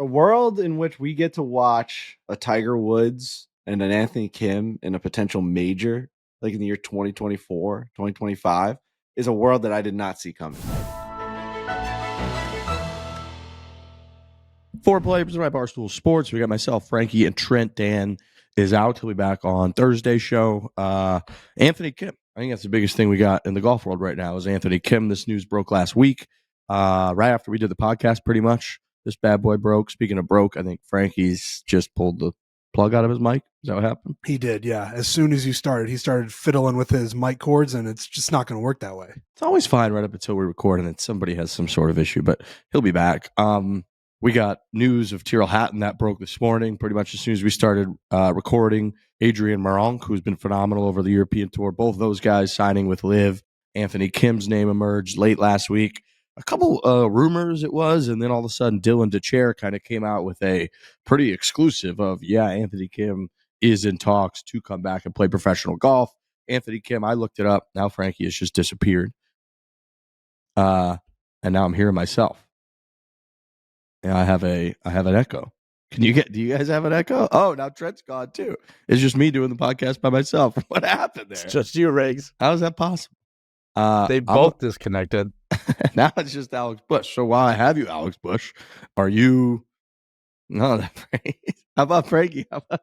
a world in which we get to watch a Tiger Woods and an Anthony Kim in a potential major, like in the year 2024, 2025, is a world that I did not see coming. Fore players by Barstool Sports. We got myself, Frankie, and Trent. Dan is out. He'll be back on Thursday's show. Anthony Kim. I think that's the biggest thing we got in the golf world right now is Anthony Kim. This news broke last week, right after we did the podcast, pretty much. This bad boy broke. Speaking of broke, I think Frankie's just pulled the plug out of his mic. Is that what happened? He did, yeah. As soon as he started fiddling with his mic cords, and it's just not going to work that way. It's always fine right up until we record and then somebody has some sort of issue, but he'll be back. We got news of Tyrrell Hatton that broke this morning, pretty much as soon as we started recording. Adrian Maronk, who's been phenomenal over the European Tour. Both those guys signing with Liv. Anthony Kim's name emerged late last week. A couple rumors it was, and then all of a sudden Dylan DeChair kind of came out with a pretty exclusive of, Anthony Kim is in talks to come back and play professional golf. Anthony Kim, I looked it up. Now Frankie has just disappeared. And now I'm hearing myself. Yeah, I have an echo. Do you guys have an echo? Oh, now Trent's gone too. It's just me doing the podcast by myself. What happened there? It's just you, Riggs. How is that possible? They both disconnected. Now it's just Alex Bush. So while I have you, Alex Bush, are you? No, how about Frankie? How about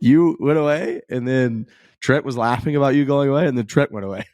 you went away, and then Trent was laughing about you going away, and then Trent went away.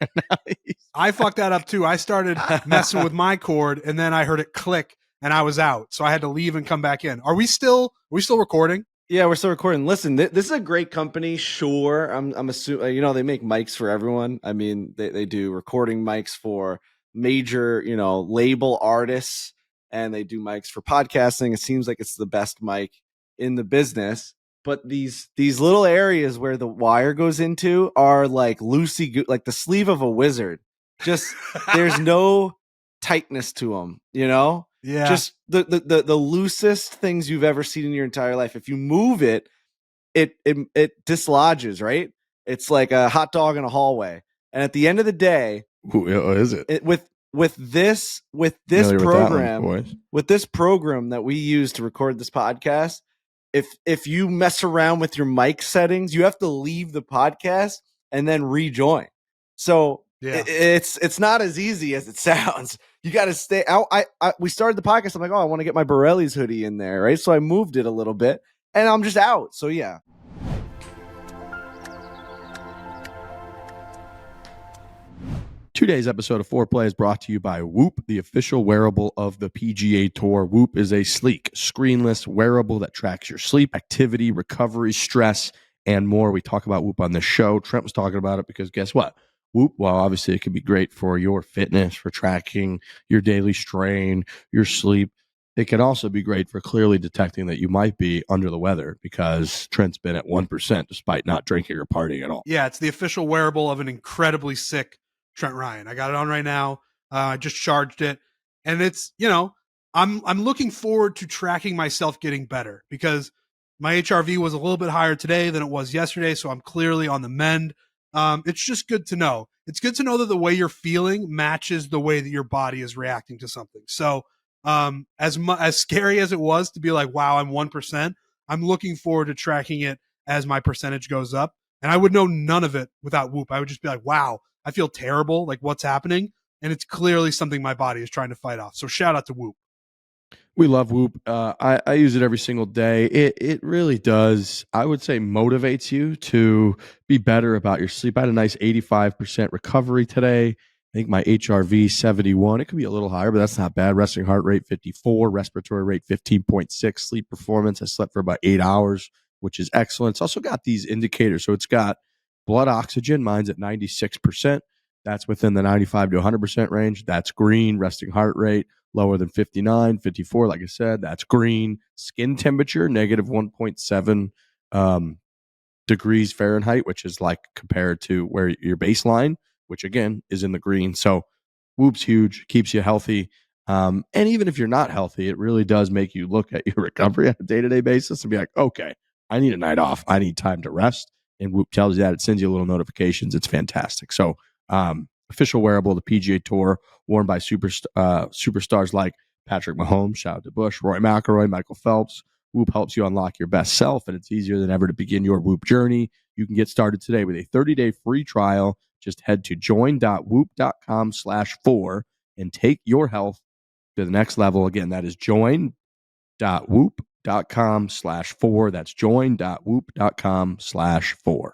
I fucked that up too. I started messing with my cord, and then I heard it click, and I was out. So I had to leave and come back in. Are we still recording? Yeah, we're still recording. Listen, this is a great company. Sure, I'm assuming they make mics for everyone. I mean, they do recording mics for major label artists, and they do mics for podcasting. It seems like it's the best mic in the business. But these little areas where the wire goes into are like loosey, like the sleeve of a wizard. Just there's no tightness to them. Yeah. Just the loosest things you've ever seen in your entire life. If you move it dislodges, right? It's like a hot dog in a hallway. And at the end of the day, is it? With this program, with this program that we use to record this podcast, if you mess around with your mic settings, you have to leave the podcast and then rejoin. So it's not as easy as it sounds. You got to stay out. We started the podcast. I'm like, I want to get my Borelli's hoodie in there, right? So I moved it a little bit, and I'm just out. So yeah. Today's episode of Foreplay is brought to you by Whoop, the official wearable of the PGA Tour. Whoop is a sleek, screenless wearable that tracks your sleep, activity, recovery, stress, and more. We talk about Whoop on this show. Trent was talking about it because guess what? Whoop, well, obviously it can be great for your fitness, for tracking your daily strain, your sleep. It can also be great for clearly detecting that you might be under the weather because Trent's been at 1% despite not drinking or partying at all. Yeah, it's the official wearable of an incredibly sick Trent Ryan. I got it on right now. I just charged it. And it's, I'm looking forward to tracking myself getting better because my HRV was a little bit higher today than it was yesterday. So I'm clearly on the mend. It's just good to know. It's good to know that the way you're feeling matches the way that your body is reacting to something. So as scary as it was to be like, wow, I'm 1%, I'm looking forward to tracking it as my percentage goes up. And I would know none of it without Whoop. I would just be like, wow, I feel terrible. Like what's happening? And it's clearly something my body is trying to fight off. So shout out to Whoop. We love Whoop. I use it every single day. It really does, I would say, motivates you to be better about your sleep. I had a nice 85% recovery today. I think my HRV 71. It could be a little higher, but that's not bad. Resting heart rate 54, respiratory rate 15.6, sleep performance. I slept for about 8 hours, which is excellent. It's also got these indicators. So it's got blood oxygen. Mine's at 96%. That's within the 95 to 100% range. That's green. Resting heart rate lower than 59, 54. Like I said, that's green. Skin temperature, negative 1.7 degrees Fahrenheit, which is like compared to where your baseline, which again is in the green. So Whoop's huge, keeps you healthy. And even if you're not healthy, it really does make you look at your recovery on a day-to-day basis and be like, okay, I need a night off. I need time to rest. And Whoop tells you that. It sends you little notifications. It's fantastic. So official wearable of the PGA Tour, worn by superstars like Patrick Mahomes, shout out to Bush, Roy McIlroy, Michael Phelps. Whoop helps you unlock your best self, and it's easier than ever to begin your Whoop journey. You can get started today with a 30-day free trial. Just head to join.whoop.com/4 and take your health to the next level. Again, that is join.whoop.com/4. That's join.whoop.com/4.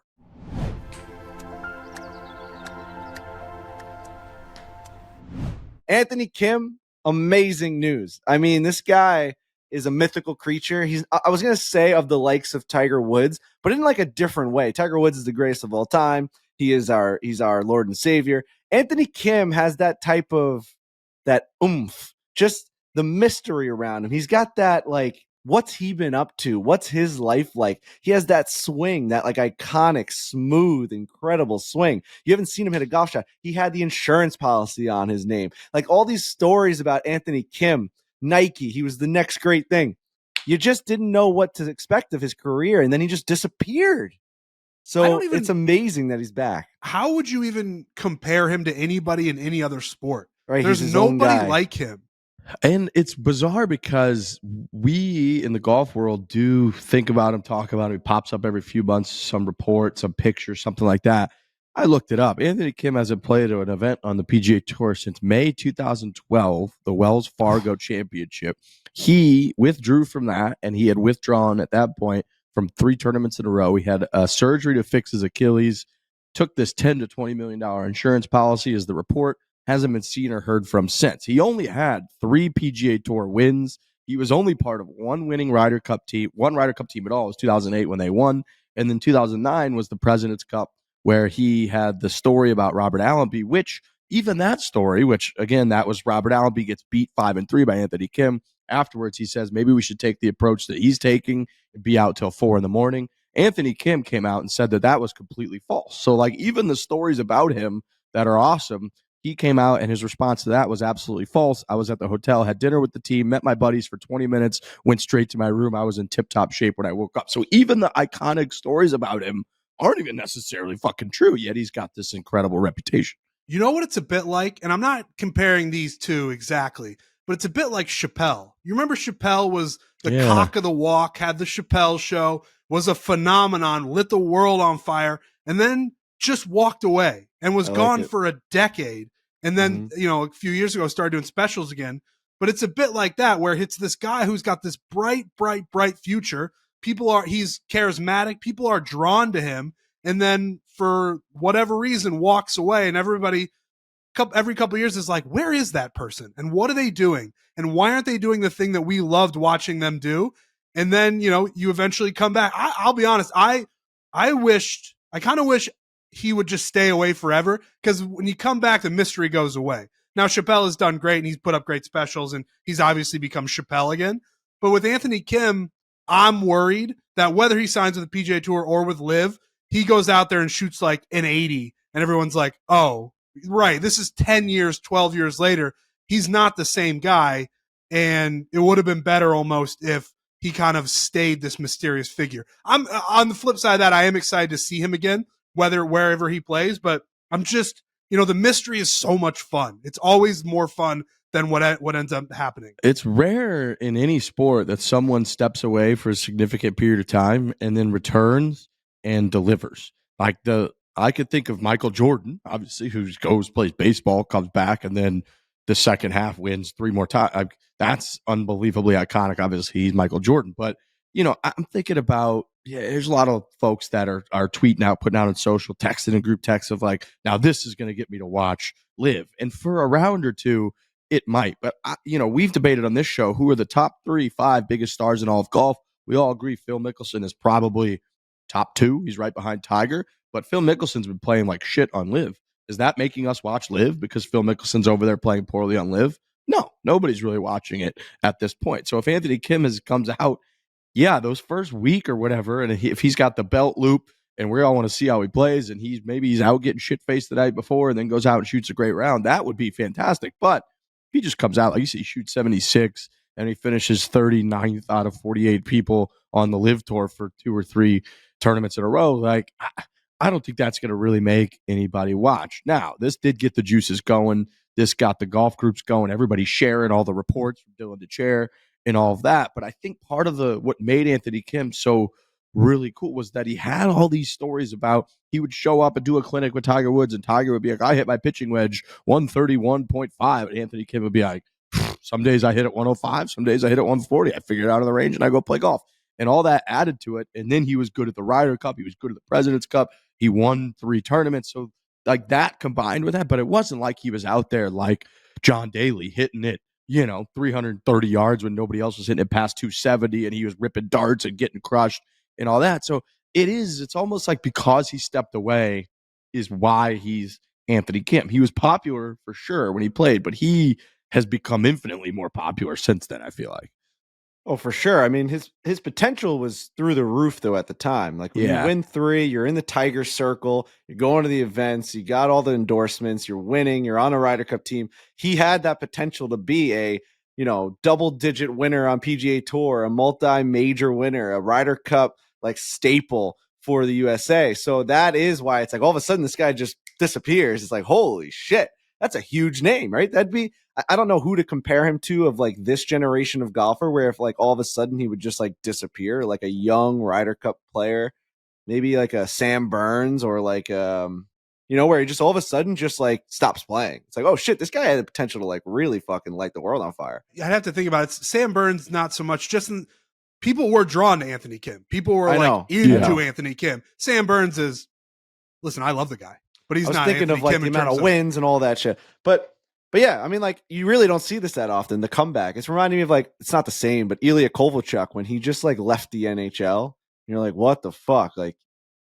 Anthony Kim, amazing news. I mean, this guy is a mythical creature. I was going to say of the likes of Tiger Woods, but in like a different way. Tiger Woods is the greatest of all time. He's our Lord and Savior. Anthony Kim has that type of that oomph, just the mystery around him. He's got that, like, what's he been up to? What's his life like? He has that swing, that like iconic, smooth, incredible swing. You haven't seen him hit a golf shot. He had the insurance policy on his name. Like all these stories about Anthony Kim, Nike, he was the next great thing. You just didn't know what to expect of his career, and then he just disappeared. So it's amazing that he's back. How would you even compare him to anybody in any other sport? Right, there's nobody like him. And it's bizarre because we in the golf world do think about him, talk about him. He pops up every few months, some report, some picture, something like that. I looked it up. Anthony Kim hasn't played at an event on the PGA Tour since May 2012, the Wells Fargo Championship. He withdrew from that, and he had withdrawn at that point from 3 tournaments in a row. He had a surgery to fix his Achilles, took this $10 to $20 million insurance policy as the report. Hasn't been seen or heard from since. He only had 3 PGA Tour wins. He was only part of one Ryder Cup team at all. It was 2008 when they won. And then 2009 was the President's Cup, where he had the story about Robert Allenby, which even that story, which again, that was Robert Allenby gets beat 5-3 by Anthony Kim. Afterwards, he says, maybe we should take the approach that he's taking and be out till 4 a.m. Anthony Kim came out and said that was completely false. So like even the stories about him that are awesome, he came out and his response to that was absolutely false. I was at the hotel, had dinner with the team, met my buddies for 20 minutes, went straight to my room. I was in tip-top shape when I woke up. So even the iconic stories about him aren't even necessarily fucking true, yet he's got this incredible reputation. You know what it's a bit like? And I'm not comparing these two exactly, but it's a bit like Chappelle. You remember Chappelle was the cock of the walk, had the Chappelle show, was a phenomenon, lit the world on fire, and then just walked away and was gone for a decade. And then, a few years ago, started doing specials again. But it's a bit like that, where it's this guy who's got this bright, bright, bright future. He's charismatic. People are drawn to him. And then for whatever reason, walks away. And every couple of years is like, where is that person? And what are they doing? And why aren't they doing the thing that we loved watching them do? And then, you eventually come back. I'll be honest. I kind of wish he would just stay away forever, because when you come back, the mystery goes away. Now, Chappelle has done great, and he's put up great specials, and he's obviously become Chappelle again. But with Anthony Kim, I'm worried that whether he signs with the PGA Tour or with LIV, he goes out there and shoots like an 80, and everyone's like, oh, right, this is 10 years, 12 years later. He's not the same guy, and it would have been better almost if he kind of stayed this mysterious figure. I'm on the flip side of that, I am excited to see him again, wherever he plays, but I'm just, the mystery is so much fun. It's always more fun than what ends up happening. It's rare in any sport that someone steps away for a significant period of time and then returns and delivers. Like I could think of Michael Jordan, obviously, who goes, plays baseball, comes back, and then the second half wins 3 more times. That's unbelievably iconic. Obviously, he's Michael Jordan, but I'm thinking about, there's a lot of folks that are tweeting out, putting out on social, texting in group texts of like, now this is going to get me to watch LIV. And for a round or two, it might. But, we've debated on this show who are the top 3-5 biggest stars in all of golf. We all agree Phil Mickelson is probably top 2. He's right behind Tiger. But Phil Mickelson's been playing like shit on LIV. Is that making us watch LIV because Phil Mickelson's over there playing poorly on LIV? No, nobody's really watching it at this point. So if Anthony Kim comes out, those first week or whatever, and if he's got the belt loop and we all want to see how he plays, and he's out getting shit-faced the night before and then goes out and shoots a great round, that would be fantastic. But if he just comes out, like you say, he shoots 76 and he finishes 39th out of 48 people on the LIV Tour for 2 or 3 tournaments in a row, like I don't think that's going to really make anybody watch. Now, this did get the juices going. This got the golf groups going. Everybody sharing all the reports from Dylan DeChair and all of that. But I think part of what made Anthony Kim so really cool was that he had all these stories about he would show up and do a clinic with Tiger Woods, and Tiger would be like, I hit my pitching wedge 131.5. And Anthony Kim would be like, some days I hit at 105, some days I hit at 140. I figure it out on the range and I go play golf. And all that added to it. And then he was good at the Ryder Cup. He was good at the President's Cup. He won 3 tournaments. So like that combined with that, but it wasn't like he was out there like John Daly hitting it, 330 yards when nobody else was hitting it past 270, and he was ripping darts and getting crushed and all that. So it's almost like because he stepped away is why he's Anthony Kim. He was popular for sure when he played, but he has become infinitely more popular since then, I feel like. Oh, for sure. I mean, his potential was through the roof, though, at the time. Like, when you win 3, you're in the Tiger circle, you're going to the events, you got all the endorsements, you're winning, you're on a Ryder Cup team. He had that potential to be a, double-digit winner on PGA Tour, a multi-major winner, a Ryder Cup, like, staple for the USA. So that is why it's like all of a sudden this guy just disappears. It's like, holy shit, that's a huge name, right? That'd be... I don't know who to compare him to of like this generation of golfer, where if like all of a sudden he would just like disappear, like a young Ryder Cup player, maybe like a Sam Burns, or like, where he just all of a sudden just like stops playing. It's like, oh shit, this guy had the potential to like really fucking light the world on fire. I'd have to think about it. Sam Burns, not so much. People were drawn to Anthony Kim. People were into Anthony Kim. Sam Burns is, listen, I love the guy, but he's not. I was thinking of like the amount of wins and all that shit. But yeah, I mean, like, you really don't see this that often, the comeback. It's reminding me of, like, it's not the same, but Ilya Kovalchuk, when he just, like, left the NHL, you're like, what the fuck? Like,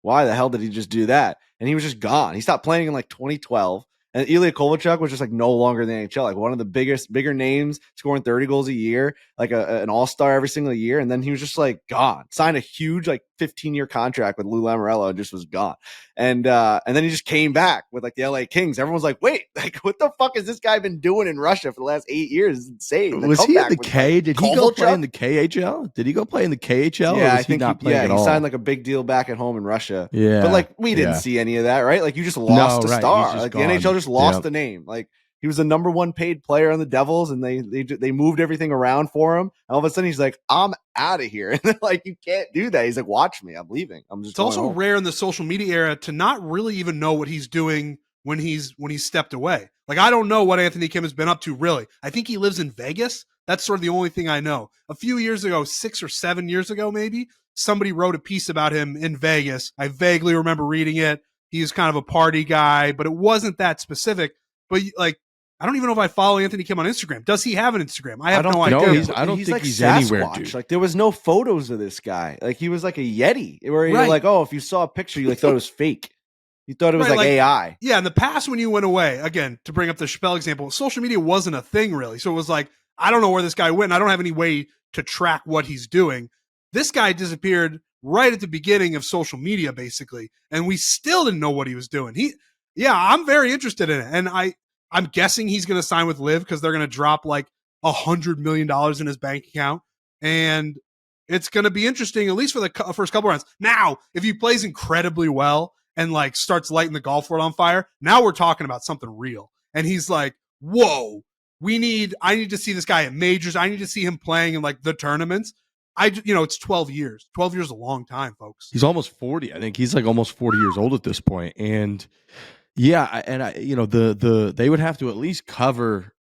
why the hell did he just do that? And he was just gone. He stopped playing in, like, 2012. And Ilya Kovalchuk was just, like, no longer in the NHL. Like, one of the bigger names, scoring 30 goals a year, like an all-star every single year. And then he was just, like, gone. Signed a huge, like, 15-year contract with Lou Lamoriello and just was gone. And then he just came back with, like, the LA Kings. Everyone's like, wait, like, what the fuck has this guy been doing in Russia for the last 8 years? It's insane. Was he in the K? Did he go play in the KHL? Did he go play in the KHL? Yeah, I think he signed, like, a big deal back at home in Russia. Yeah. But, like, we didn't see any of that, right? Like, you just lost a star. Like, gone. The NHL just lost the name. Like, he was the number 1 paid player on the Devils, and they moved everything around for him. And all of a sudden, he's like, I'm out of here. And like, you can't do that. He's like, watch me. I'm leaving. It's also rare in the social media era to not really even know what he's doing when he's stepped away. Like, I don't know what Anthony Kim has been up to, really. I think he lives in Vegas. That's sort of the only thing I know. A few years ago, 6 or 7 years ago, maybe, somebody wrote a piece about him in Vegas. I vaguely remember reading it. He's kind of a party guy, but it wasn't that specific. But like, I don't even know if I follow Anthony Kim on Instagram. Does he have an Instagram? I have no idea. I don't think like he's Sasquatch. Anywhere, dude. Like, there was no photos of this guy. Like, he was like a Yeti, where you're like, oh, if you saw a picture, you like thought it was fake. You thought it was like AI. Yeah, in the past when you went away, again, to bring up the Chappelle example, social media wasn't a thing really. So it was like, I don't know where this guy went. I don't have any way to track what he's doing. This guy disappeared right at the beginning of social media, basically, and we still didn't know what he was doing. I'm very interested in it, and I'm guessing he's going to sign with Liv because they're going to drop like $100 million in his bank account. And it's going to be interesting, at least for the first couple rounds. Now, if he plays incredibly well and like starts lighting the golf world on fire, now we're talking about something real. And he's like, whoa, I need to see this guy at majors. I need to see him playing in like the tournaments. It's 12 years. 12 years is a long time, folks. He's almost 40. I think he's like almost 40 years old at this point. And yeah, and they would have to at least cover.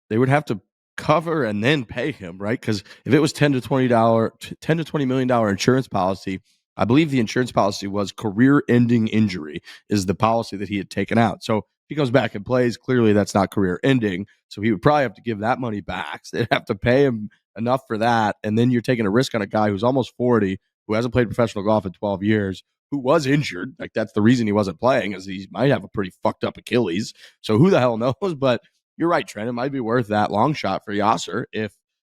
They would have to cover and then pay him, right? Because if it was $10 to $20 million insurance policy, I believe the insurance policy was career-ending injury is the policy that he had taken out. So if he goes back and plays, clearly that's not career-ending. So he would probably have to give that money back. So they'd have to pay him enough for that, and then you're taking a risk on a guy who's almost 40, who hasn't played professional golf in 12 years. Who was injured. Like, that's the reason he wasn't playing, is he might have a pretty fucked up Achilles. So who the hell knows? But you're right, Trent. It might be worth that long shot for Yasser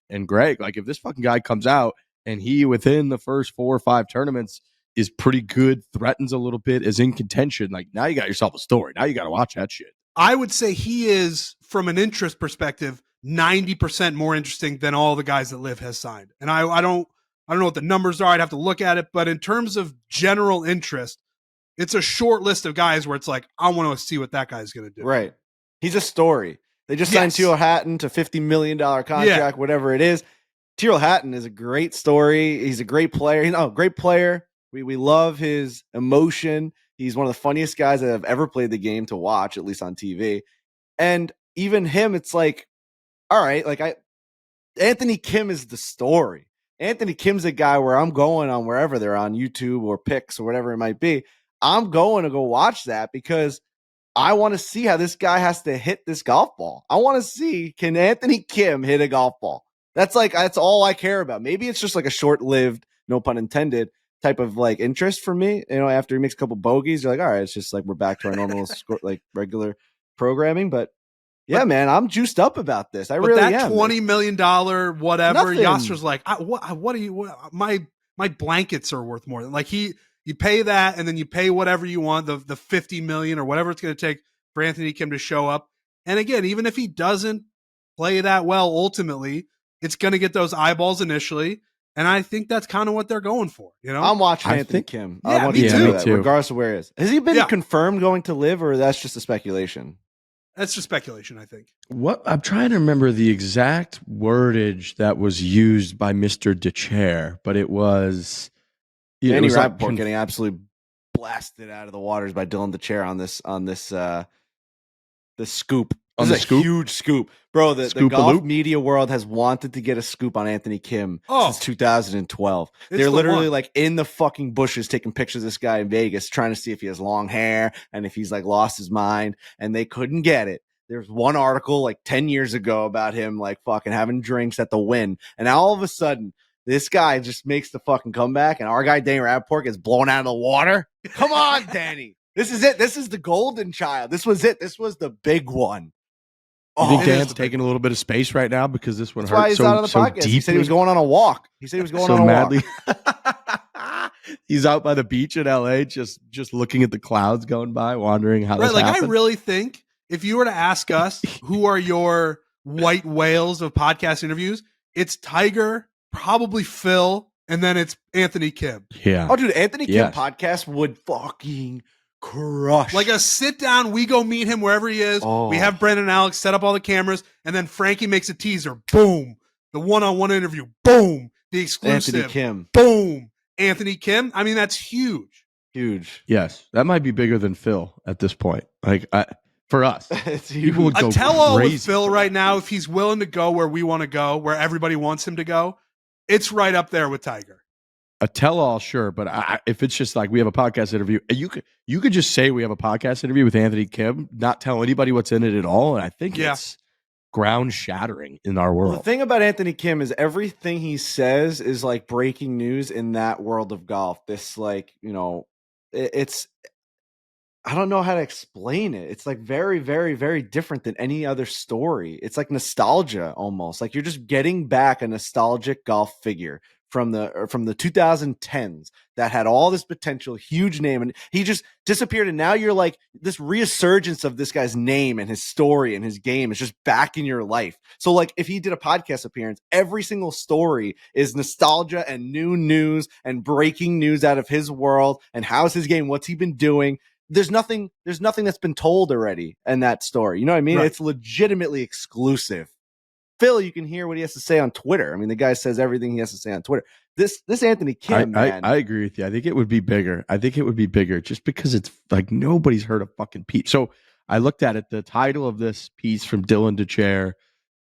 and Greg. Like, if this fucking guy comes out and he, within the first 4 or 5 tournaments, is pretty good, threatens a little bit, is in contention, like, now you got yourself a story. Now you got to watch that shit. I would say he is, from an interest perspective, 90% more interesting than all the guys that Liv has signed. And I don't know what the numbers are. I'd have to look at it. But in terms of general interest, it's a short list of guys where it's like, I want to see what that guy's going to do. Right. He's a story. They just signed Tyrrell Hatton to $50 million contract, whatever it is. Tyrrell Hatton is a great story. He's a great player. He's a great player. We love his emotion. He's one of the funniest guys that have ever played the game to watch, at least on TV. And even him, it's like, all right, like Anthony Kim is the story. Anthony Kim's a guy where I'm going on wherever they're on YouTube or Picks or whatever it might be. I'm going to go watch that because I want to see how this guy has to hit this golf ball. I want to see, can Anthony Kim hit a golf ball? That's all I care about. Maybe it's just like a short-lived, no pun intended, type of like interest for me. You know, after he makes a couple bogeys, you're like, all right, it's just like we're back to our normal like regular programming. But yeah, man, I'm juiced up about this. I really am. That $20 million whatever, Nothing. Yasser's like, what are you? My blankets are worth more. Like you pay that, and then you pay whatever you want, the $50 million or whatever it's going to take for Anthony Kim to show up. And again, even if he doesn't play that well, ultimately, it's going to get those eyeballs initially. And I think that's kind of what they're going for. You know, I'm watching Anthony Kim. Yeah, I want me you to too. know that, regardless of where he is. Has he been confirmed going to live, or that's just a speculation? That's just speculation, I think. What I'm trying to remember the exact wordage that was used by Mr. DeChair, but it was Danny Rappaport getting absolutely blasted out of the waters by Dylan DeChair on this scoop. This is a huge scoop. Bro, the golf media world has wanted to get a scoop on Anthony Kim since 2012. They're literally like in the fucking bushes taking pictures of this guy in Vegas trying to see if he has long hair and if he's like lost his mind, and they couldn't get it. There's one article like 10 years ago about him like fucking having drinks at the Wynn, and now all of a sudden this guy just makes the fucking comeback, and our guy Danny Rappaport gets blown out of the water. Come on, Danny. This is it. This is the golden child. This was it. This was the big one. You think Dan's taking a little bit of space right now because this one hurt he's out of the podcast. Deeply? He said he was going on a walk. He's out by the beach in LA, just looking at the clouds going by, wondering how this happened. I really think if you were to ask us who are your white whales of podcast interviews, it's Tiger, probably Phil, and then it's Anthony Kim. Yeah. Oh, dude, Anthony Kim podcast would fucking crush. Like a sit down, we go meet him wherever he is. We have Brendan and Alex set up all the cameras, and then Frankie makes a teaser. Boom. The one-on-one interview. Boom. The exclusive. Anthony Kim. Boom. Anthony Kim. I mean, that's huge. Huge. Yes. That might be bigger than Phil at this point. Like, for us. People would go a tell-all crazy with Phil right now, if he's willing to go where we want to go, where everybody wants him to go, it's right up there with Tiger. A tell-all, sure, but if it's just like we have a podcast interview, you could just say we have a podcast interview with Anthony Kim, not tell anybody what's in it at all, and I think it's ground-shattering in our world. Well, the thing about Anthony Kim is everything he says is like breaking news in that world of golf. This, like, you know, it's I don't know how to explain it. It's like very, very, very different than any other story. It's like nostalgia almost. Like you're just getting back a nostalgic golf figure from the 2010s that had all this potential, huge name, and he just disappeared. And now you're like this resurgence of this guy's name and his story and his game is just back in your life. So like if he did a podcast appearance, every single story is nostalgia and new news and breaking news out of his world and how's his game, what's he been doing. There's nothing that's been told already in that story. You know what I mean? Right. It's legitimately exclusive. Phil, you can hear what he has to say on Twitter. I mean, the guy says everything he has to say on Twitter. This Anthony Kim, man. I agree with you. I think it would be bigger. Just because it's like nobody's heard of fucking Pete. So I looked at it. The title of this piece from Dylan DeChair,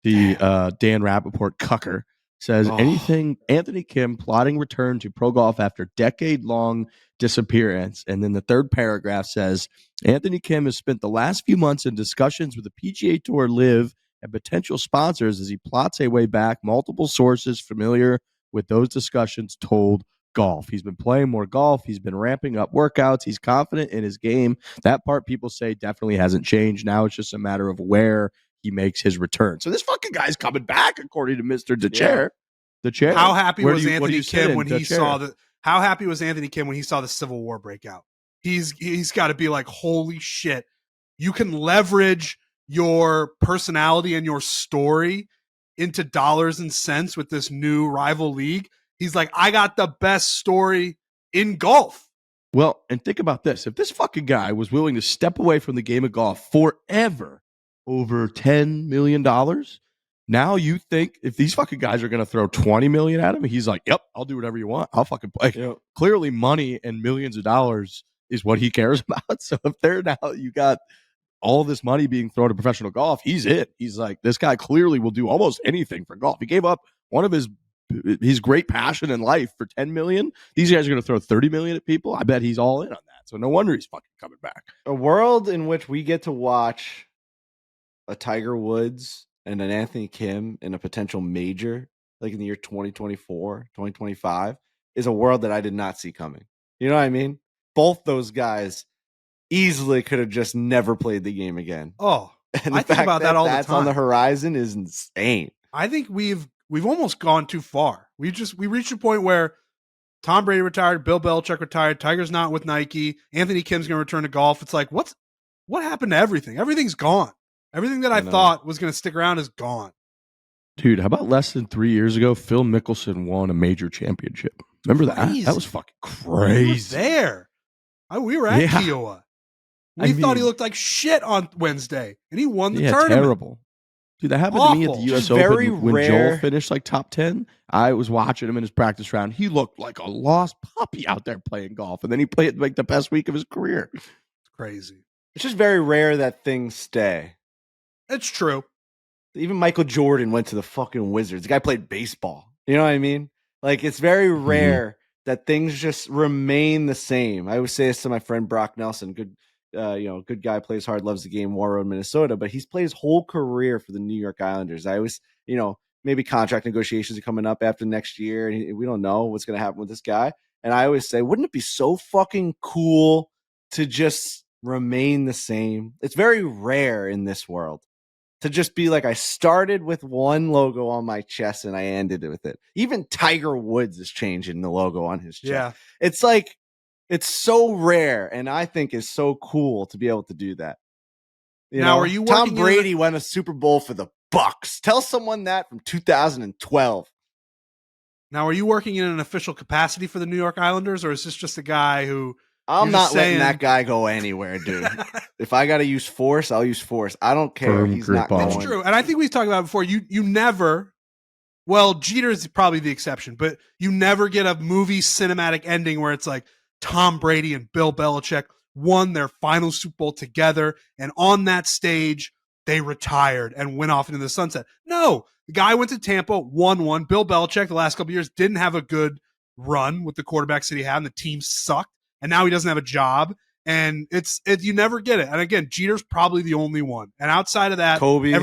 the Dan Rappaport cucker, says anything Anthony Kim plotting return to pro golf after decade-long disappearance. And then the third paragraph says, Anthony Kim has spent the last few months in discussions with the PGA Tour Live and potential sponsors as he plots a way back. Multiple sources familiar with those discussions told Golf. He's been playing more golf. He's been ramping up workouts. He's confident in his game. That part people say definitely hasn't changed. Now it's just a matter of where he makes his return. So this fucking guy's coming back, according to Mr. DeChair. Yeah. DeChair. How happy was Anthony Kim when he saw the? How happy was Anthony Kim when he saw the Civil War break out? He's got to be like, holy shit! You can leverage your personality and your story into dollars and cents with this new rival league. He's like, I got the best story in golf. Well, and think about this. If this fucking guy was willing to step away from the game of golf forever over $10 million. Now you think if these fucking guys are going to throw 20 million at him, he's like, yep, I'll do whatever you want. I'll fucking play. Yep. Clearly money and millions of dollars is what he cares about. So if they're now, you got all this money being thrown to professional golf, he's it. He's like, this guy clearly will do almost anything for golf. He gave up one of his great passion in life for 10 million. These guys are going to throw 30 million at people. I bet he's all in on that. So no wonder he's fucking coming back. A world in which we get to watch a Tiger Woods and an Anthony Kim in a potential major, like in the year 2024, 2025, is a world that I did not see coming. You know what I mean? Both those guys easily could have just never played the game again. Oh, and I think about that all the time. That's on the horizon is insane. I think we've almost gone too far. We reached a point where Tom Brady retired, Bill Belichick retired, Tiger's not with Nike, Anthony Kim's going to return to golf. It's like, what happened to everything? Everything's gone. Everything that I thought was going to stick around is gone. Dude, how about less than 3 years ago, Phil Mickelson won a major championship? Remember that? That was fucking crazy. We were there. We were at Kiowa. We thought he looked like shit on Wednesday, and he won the tournament. Terrible. Dude, that happened to me at the U.S. Open when rare. Joel finished like top 10. I was watching him in his practice round. He looked like a lost puppy out there playing golf, and then he played like the best week of his career. It's crazy. It's just very rare that things stay. It's true. Even Michael Jordan went to the fucking Wizards. The guy played baseball. You know what I mean? Like, it's very rare that things just remain the same. I always say this to my friend Brock Nelson, good guy, plays hard, loves the game, War Road, Minnesota, but he's played his whole career for the New York Islanders. I always, maybe contract negotiations are coming up after next year, and we don't know what's going to happen with this guy. And I always say, wouldn't it be so fucking cool to just remain the same? It's very rare in this world to just be like, I started with one logo on my chest and I ended with it. Even Tiger Woods is changing the logo on his chest. Yeah. It's like, it's so rare, and I think is so cool to be able to do that. Are you Tom Brady won a Super Bowl for the Bucks. Tell someone that from 2012. Now, are you working in an official capacity for the New York Islanders, or is this just a guy who... I'm not letting that guy go anywhere, dude. If I got to use force, I'll use force. I don't care. He's not going. It's true. And I think we've talked about it before. You never, well, Jeter is probably the exception, but you never get a movie cinematic ending where it's like Tom Brady and Bill Belichick won their final Super Bowl together. And on that stage, they retired and went off into the sunset. No, the guy went to Tampa, won one. Bill Belichick, the last couple of years, didn't have a good run with the quarterbacks that he had, and the team sucked. And now he doesn't have a job, and you never get it. And again, Jeter's probably the only one. And outside of that, Kobe. I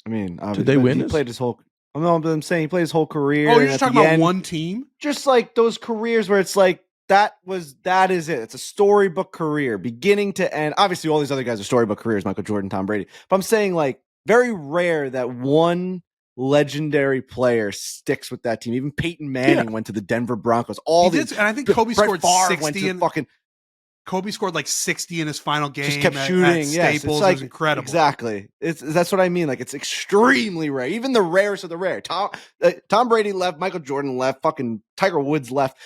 mean, did they win? He played his whole. I'm saying he played his whole career. Oh, you're just talking about one team? Just like those careers where it's like that is it. It's a storybook career, beginning to end. Obviously, all these other guys are storybook careers, Michael Jordan, Tom Brady. But I'm saying like very rare that one legendary player sticks with that team. Even Peyton Manning went to the Denver Broncos. And I think Kobe scored 60 Kobe scored like 60 in his final game. Just kept shooting. Staples. It's like, it was incredible. Exactly. That's what I mean. Like, it's extremely rare. Even the rarest of the rare. Tom Brady left. Michael Jordan left. Fucking Tiger Woods left.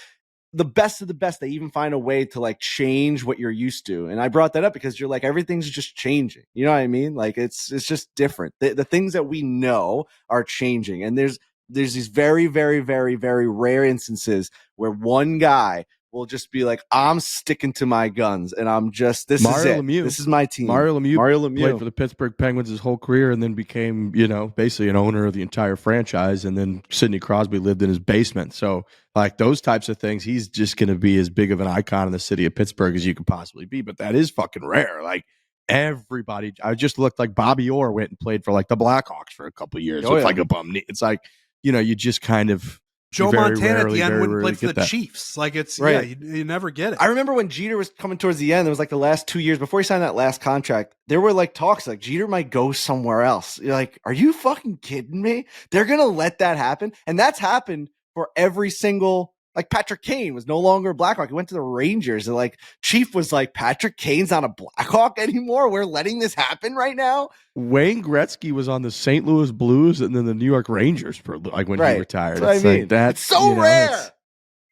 The best of the best, they even find a way to like change what you're used to. And I brought that up because you're like, everything's just changing. You know what I mean? Like it's just different. The things that we know are changing. And there's these very, very, very, very rare instances where one guy will just be like, I'm sticking to my guns and I'm just, this is it. This is my team. Mario Lemieux played for the Pittsburgh Penguins his whole career and then became, basically an owner of the entire franchise. And then Sidney Crosby lived in his basement. So like those types of things, he's just going to be as big of an icon in the city of Pittsburgh as you could possibly be. But that is fucking rare. Like everybody, I just looked like Bobby Orr went and played for like the Blackhawks for a couple of years with like a bum knee. It's like, you just kind of, Joe Montana at the end wouldn't play for the Chiefs. Like it's right. You never get it. I remember when Jeter was coming towards the end, it was like the last 2 years before he signed that last contract, there were like talks like Jeter might go somewhere else. You're like, are you fucking kidding me? They're going to let that happen. And that's happened for every single, like Patrick Kane was no longer a Blackhawk. He went to the Rangers and like Chief was like, Patrick Kane's not a Blackhawk anymore. We're letting this happen right now. Wayne Gretzky was on the St. Louis Blues and then the New York Rangers for like when he retired. That's what I mean. It's so rare.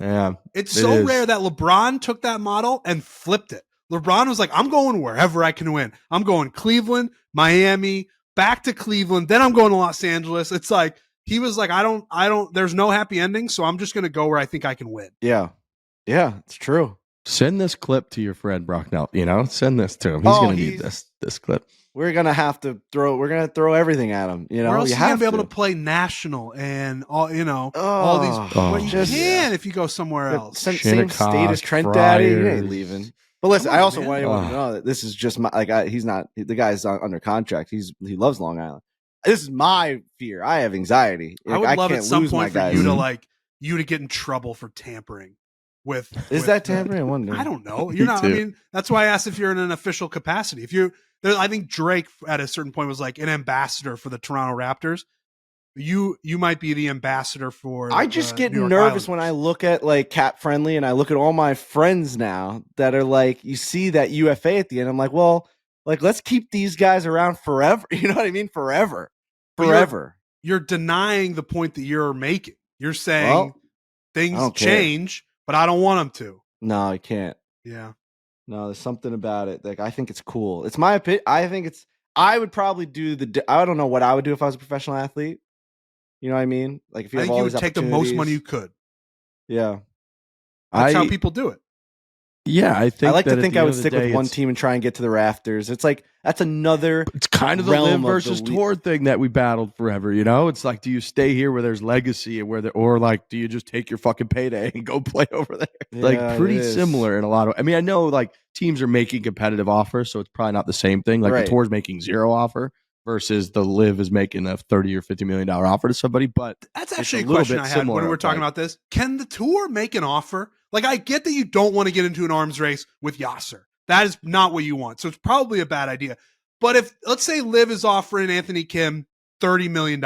Yeah. It's so rare that LeBron took that model and flipped it. LeBron was like, I'm going wherever I can win. I'm going Cleveland, Miami, back to Cleveland. Then I'm going to Los Angeles. It's like, he was like, there's no happy ending. So I'm just going to go where I think I can win. Yeah. Yeah, it's true. Send this clip to your friend Brocknell. Send this to him. He's going to need this clip. We're gonna have to throw everything at him. Where else are you gonna be able to play national and all all these? Well, you can if you go somewhere else. Same state as Trent Daddy. You ain't leaving. But listen, I also want everyone to know that this is just he's not the guy's under contract. He loves Long Island. This is my fear. I have anxiety. I would love at some point for you to get in trouble for tampering. Is that tampering? I wonder. I don't know. You're not. I mean, that's why I asked if you're in an official capacity. I think Drake at a certain point was like an ambassador for the Toronto Raptors. You might be the ambassador for. I just get nervous when I look at like Cap Friendly and I look at all my friends now that are like, you see that UFA at the end. I'm like, well, like let's keep these guys around forever. You know what I mean? Forever. You're denying the point that you're making. You're saying things change, but I don't want them to. No, I can't. Yeah. No, there's something about it. Like I think it's cool. It's my opinion. I would probably do I don't know what I would do if I was a professional athlete. You know what I mean? Like if you have all these take the most money you could. Yeah. That's how people do it. Yeah, I think I think I would stick with one team and try and get to the rafters. It's like that's another. It's kind of the LIV versus tour thing that we battled forever. It's like, do you stay here where there's legacy and or like, do you just take your fucking payday and go play over there? Yeah, like pretty similar in a lot of. I mean, I know like teams are making competitive offers, so it's probably not the same thing. Like the tour's making zero offer versus the LIV is making a $30 or $50 million offer to somebody. But that's actually a question I had when we were talking about this. Can the tour make an offer? Like, I get that you don't want to get into an arms race with Yasser. That is not what you want. So it's probably a bad idea. But if, let's say, LIV is offering Anthony Kim $30 million,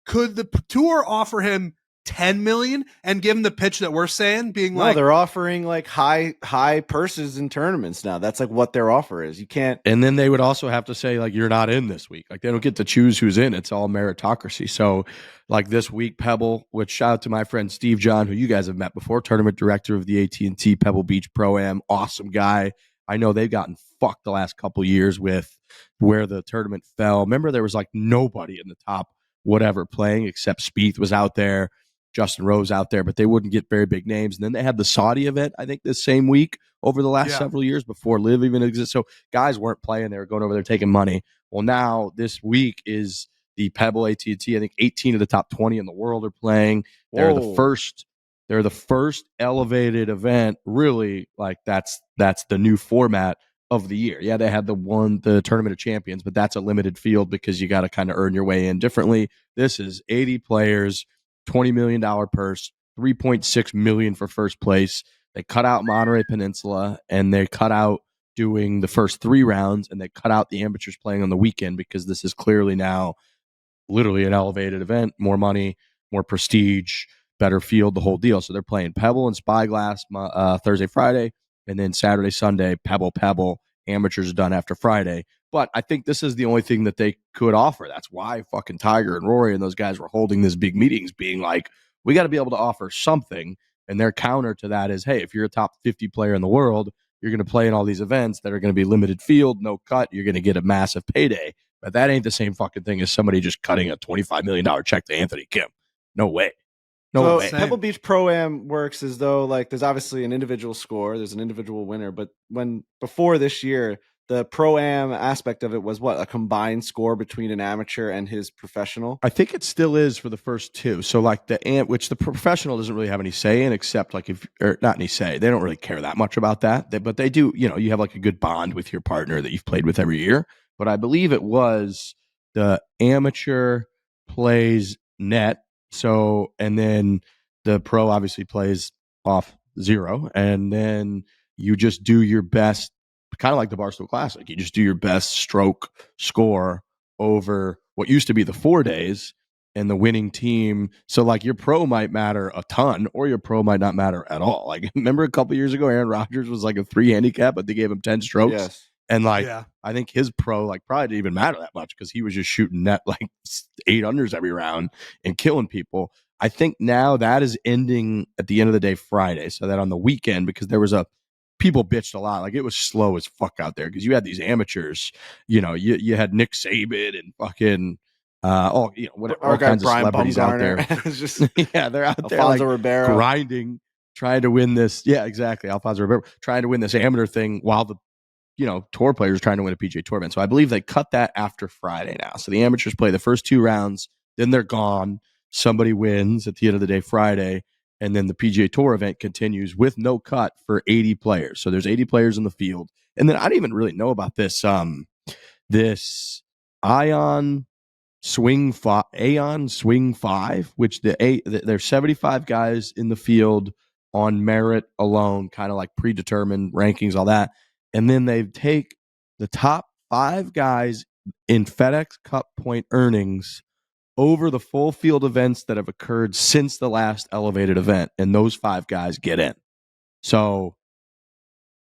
could the tour offer him $10 million and give him the pitch that we're saying? No, they're offering like high purses in tournaments now. That's like what their offer is. You can't. And then they would also have to say like, you're not in this week. Like they don't get to choose who's in. It's all meritocracy. So like this week, Pebble, which shout out to my friend Steve John, who you guys have met before, tournament director of the AT&T Pebble Beach Pro-Am, awesome guy. I know they've gotten fucked the last couple years with where the tournament fell. Remember, there was like nobody in the top whatever playing except Spieth was out there. Justin Rose out there, but they wouldn't get very big names. And then they had the Saudi event, I think, this same week over the last several years before LIV even existed. So guys weren't playing. They were going over there taking money. Well, now this week is the Pebble AT&T. I think 18 of the top 20 in the world are playing. They're the first elevated event, really, like that's the new format of the year. Yeah, they had the Tournament of Champions, but that's a limited field because you got to kind of earn your way in differently. This is 80 players. $20 million purse, $3.6 million for first place. They cut out Monterey Peninsula and they cut out doing the first 3 rounds and they cut out the amateurs playing on the weekend because this is clearly now literally an elevated event, more money, more prestige, better field, the whole deal. So they're playing Pebble and Spyglass Thursday, Friday, and then Saturday, Sunday, Pebble. Amateurs are done after Friday. But I think this is the only thing that they could offer. That's why fucking Tiger and Rory and those guys were holding these big meetings being like, we got to be able to offer something. And their counter to that is, hey, if you're a top 50 player in the world, you're going to play in all these events that are going to be limited field, no cut. You're going to get a massive payday. But that ain't the same fucking thing as somebody just cutting a $25 million check to Anthony Kim. No way. No way. Pebble Beach Pro-Am works as though like there's obviously an individual score, there's an individual winner, but before this year, the Pro-Am aspect of it was what? A combined score between an amateur and his professional? I think it still is for the first 2. So like which the professional doesn't really have any say in, except like not any say. They don't really care that much about that. But they do, you have like a good bond with your partner that you've played with every year. But I believe it was the amateur plays net. So, and then the pro obviously plays off 0. And then you just do your best, kind of like the Barstool Classic. You just do your best stroke score over what used to be the 4 days and the winning team. So like your pro might matter a ton or your pro might not matter at all. Like remember a couple years ago, Aaron Rodgers was like a 3 handicap, but they gave him 10 strokes. Yes. And like, I think his pro like probably didn't even matter that much because he was just shooting net like 8 unders every round and killing people. I think now that is ending at the end of the day Friday. So that on the weekend, because there was a people bitched a lot. Like, it was slow as fuck out there because you had these amateurs. You had Nick Saban and fucking all Our guy kinds of Brian celebrities out there. Bumgarner. It's just Yeah, they're out there Alfonso like Ribeiro. grinding, trying to win this. Yeah, exactly. Alfonso Ribeiro trying to win this amateur thing while the tour players trying to win a PGA Tour event. So I believe they cut that after Friday now. So the amateurs play the first 2 rounds, then they're gone. Somebody wins at the end of the day Friday, and then the PGA Tour event continues with no cut for 80 players. So there's 80 players in the field. And then I didn't even really know about this this Aon Swing 5, which there's 75 guys in the field on merit alone, kind of like predetermined rankings, all that. And then they take the top 5 guys in FedEx Cup point earnings over the full field events that have occurred since the last elevated event, and those 5 guys get in. So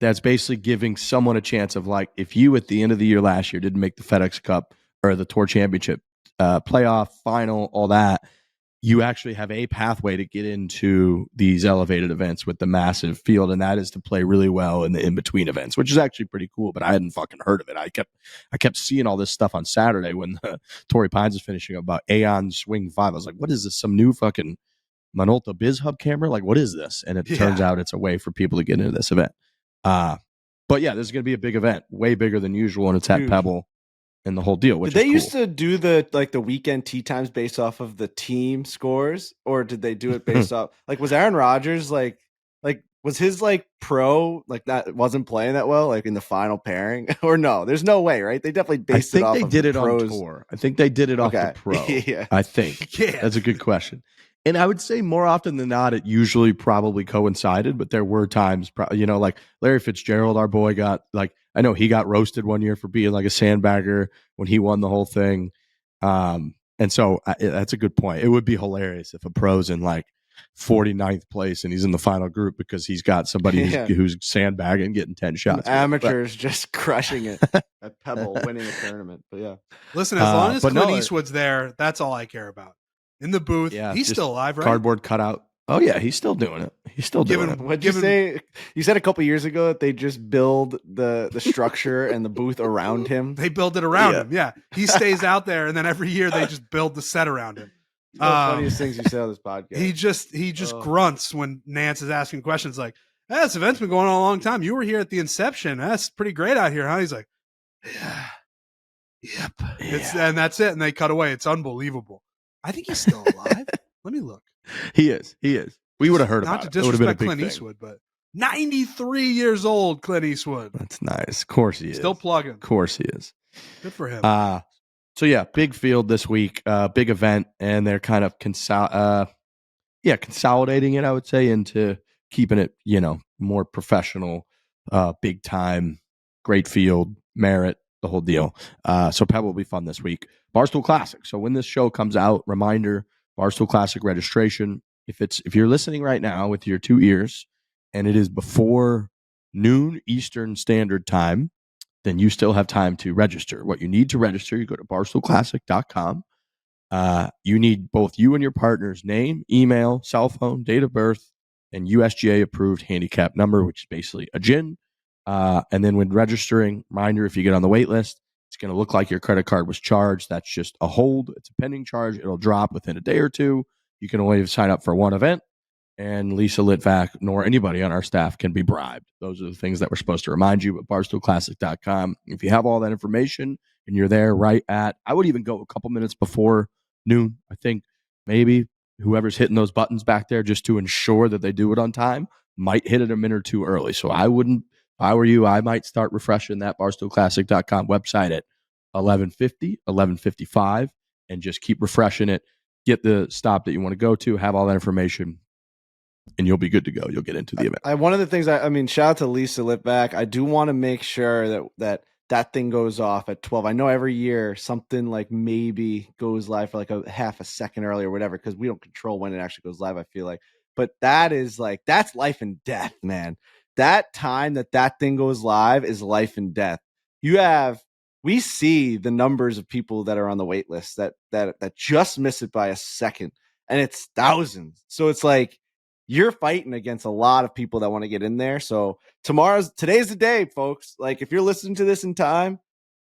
that's basically giving someone a chance of, like, if you at the end of the year last year didn't make the FedEx Cup or the Tour Championship playoff, final, all that, you actually have a pathway to get into these elevated events with the massive field, and that is to play really well in the in-between events, which is actually pretty cool, but I hadn't fucking heard of it. I kept seeing all this stuff on Saturday when Torrey Pines was finishing up about Aon Swing 5. I was like, what is this, some new fucking Minolta BizHub camera? Like, what is this? And it turns out it's a way for people to get into this event. But yeah, this is going to be a big event, way bigger than usual, and it's at Pebble. And the whole deal. Which did they cool. used to do the weekend tee times based off of the team scores, or did they do it based off, like, was Aaron Rodgers like was his pro that wasn't playing that well, like in the final pairing, or no? There's no way, right? They definitely based it off. I think they did it on tour. I think they did it off the pro. Yeah. I think that's a good question. And I would say more often than not, it usually probably coincided, but there were times, like Larry Fitzgerald, our boy, got I know he got roasted one year for being like a sandbagger when he won the whole thing. And so that's a good point. It would be hilarious if a pro's in 49th place and he's in the final group because he's got somebody who's sandbagging, getting 10 shots. Amateurs just crushing it at Pebble, winning a tournament. But yeah. Listen, as long as Clint Eastwood's there, that's all I care about. In the booth, he's still alive, right? Cardboard cutout. Oh yeah, he's still doing it. He's still doing it. What'd you say? You said a couple years ago that they just build the structure and the booth around him. They build it around him. Yeah, he stays out there, and then every year they just build the set around him. The funniest things you say on this podcast. He just grunts when Nance is asking questions like, "This event's been going on a long time. You were here at the inception. That's pretty great out here, huh?" He's like, "Yeah, yep." And that's it. And they cut away. It's unbelievable. I think he's still alive. Let me look. He is. We would have heard about it. Not to disrespect Clint Eastwood, but 93 years old, Clint Eastwood. That's nice. Of course he is. Still plugging. Of course he is. Good for him. So yeah, big field this week, big event, and they're kind of consolidating it, I would say, into keeping it, more professional, big time, great field, merit, the whole deal. So Pebble will be fun this week. Barstool Classic. So when this show comes out, reminder, Barstool Classic registration. If you're listening right now with your 2 ears and it is before noon Eastern Standard Time, then you still have time to register. What you need to register, you go to barstoolclassic.com. You need both you and your partner's name, email, cell phone, date of birth, and USGA approved handicap number, which is basically a GIN. And then when registering, reminder, if you get on the wait list, it's going to look like your credit card was charged. That's just a hold. It's a pending charge. It'll drop within a day or two. You can only sign up for one event. And Lisa Litvak nor anybody on our staff can be bribed. Those are the things that we're supposed to remind you. But barstoolclassic.com. If you have all that information and you're there right at, I would even go a couple minutes before noon. I think maybe whoever's hitting those buttons back there just to ensure that they do it on time might hit it a minute or two early. So I wouldn't, if I were you, I might start refreshing that barstoolclassic.com website at 11:50, 11:55, and just keep refreshing it. Get the stop that you want to go to, have all that information, and you'll be good to go. You'll get into the event. One of the things, I mean, shout out to Lisa Litvak. I do want to make sure that thing goes off at 12. I know every year something maybe goes live for a half a second early or whatever, because we don't control when it actually goes live, I feel like. But that is that's life and death, man. That time that thing goes live is life and death. We see the numbers of people that are on the wait list that just miss it by a second, and it's thousands. So it's you're fighting against a lot of people that want to get in there. So today's the day, folks. Like, if you're listening to this in time,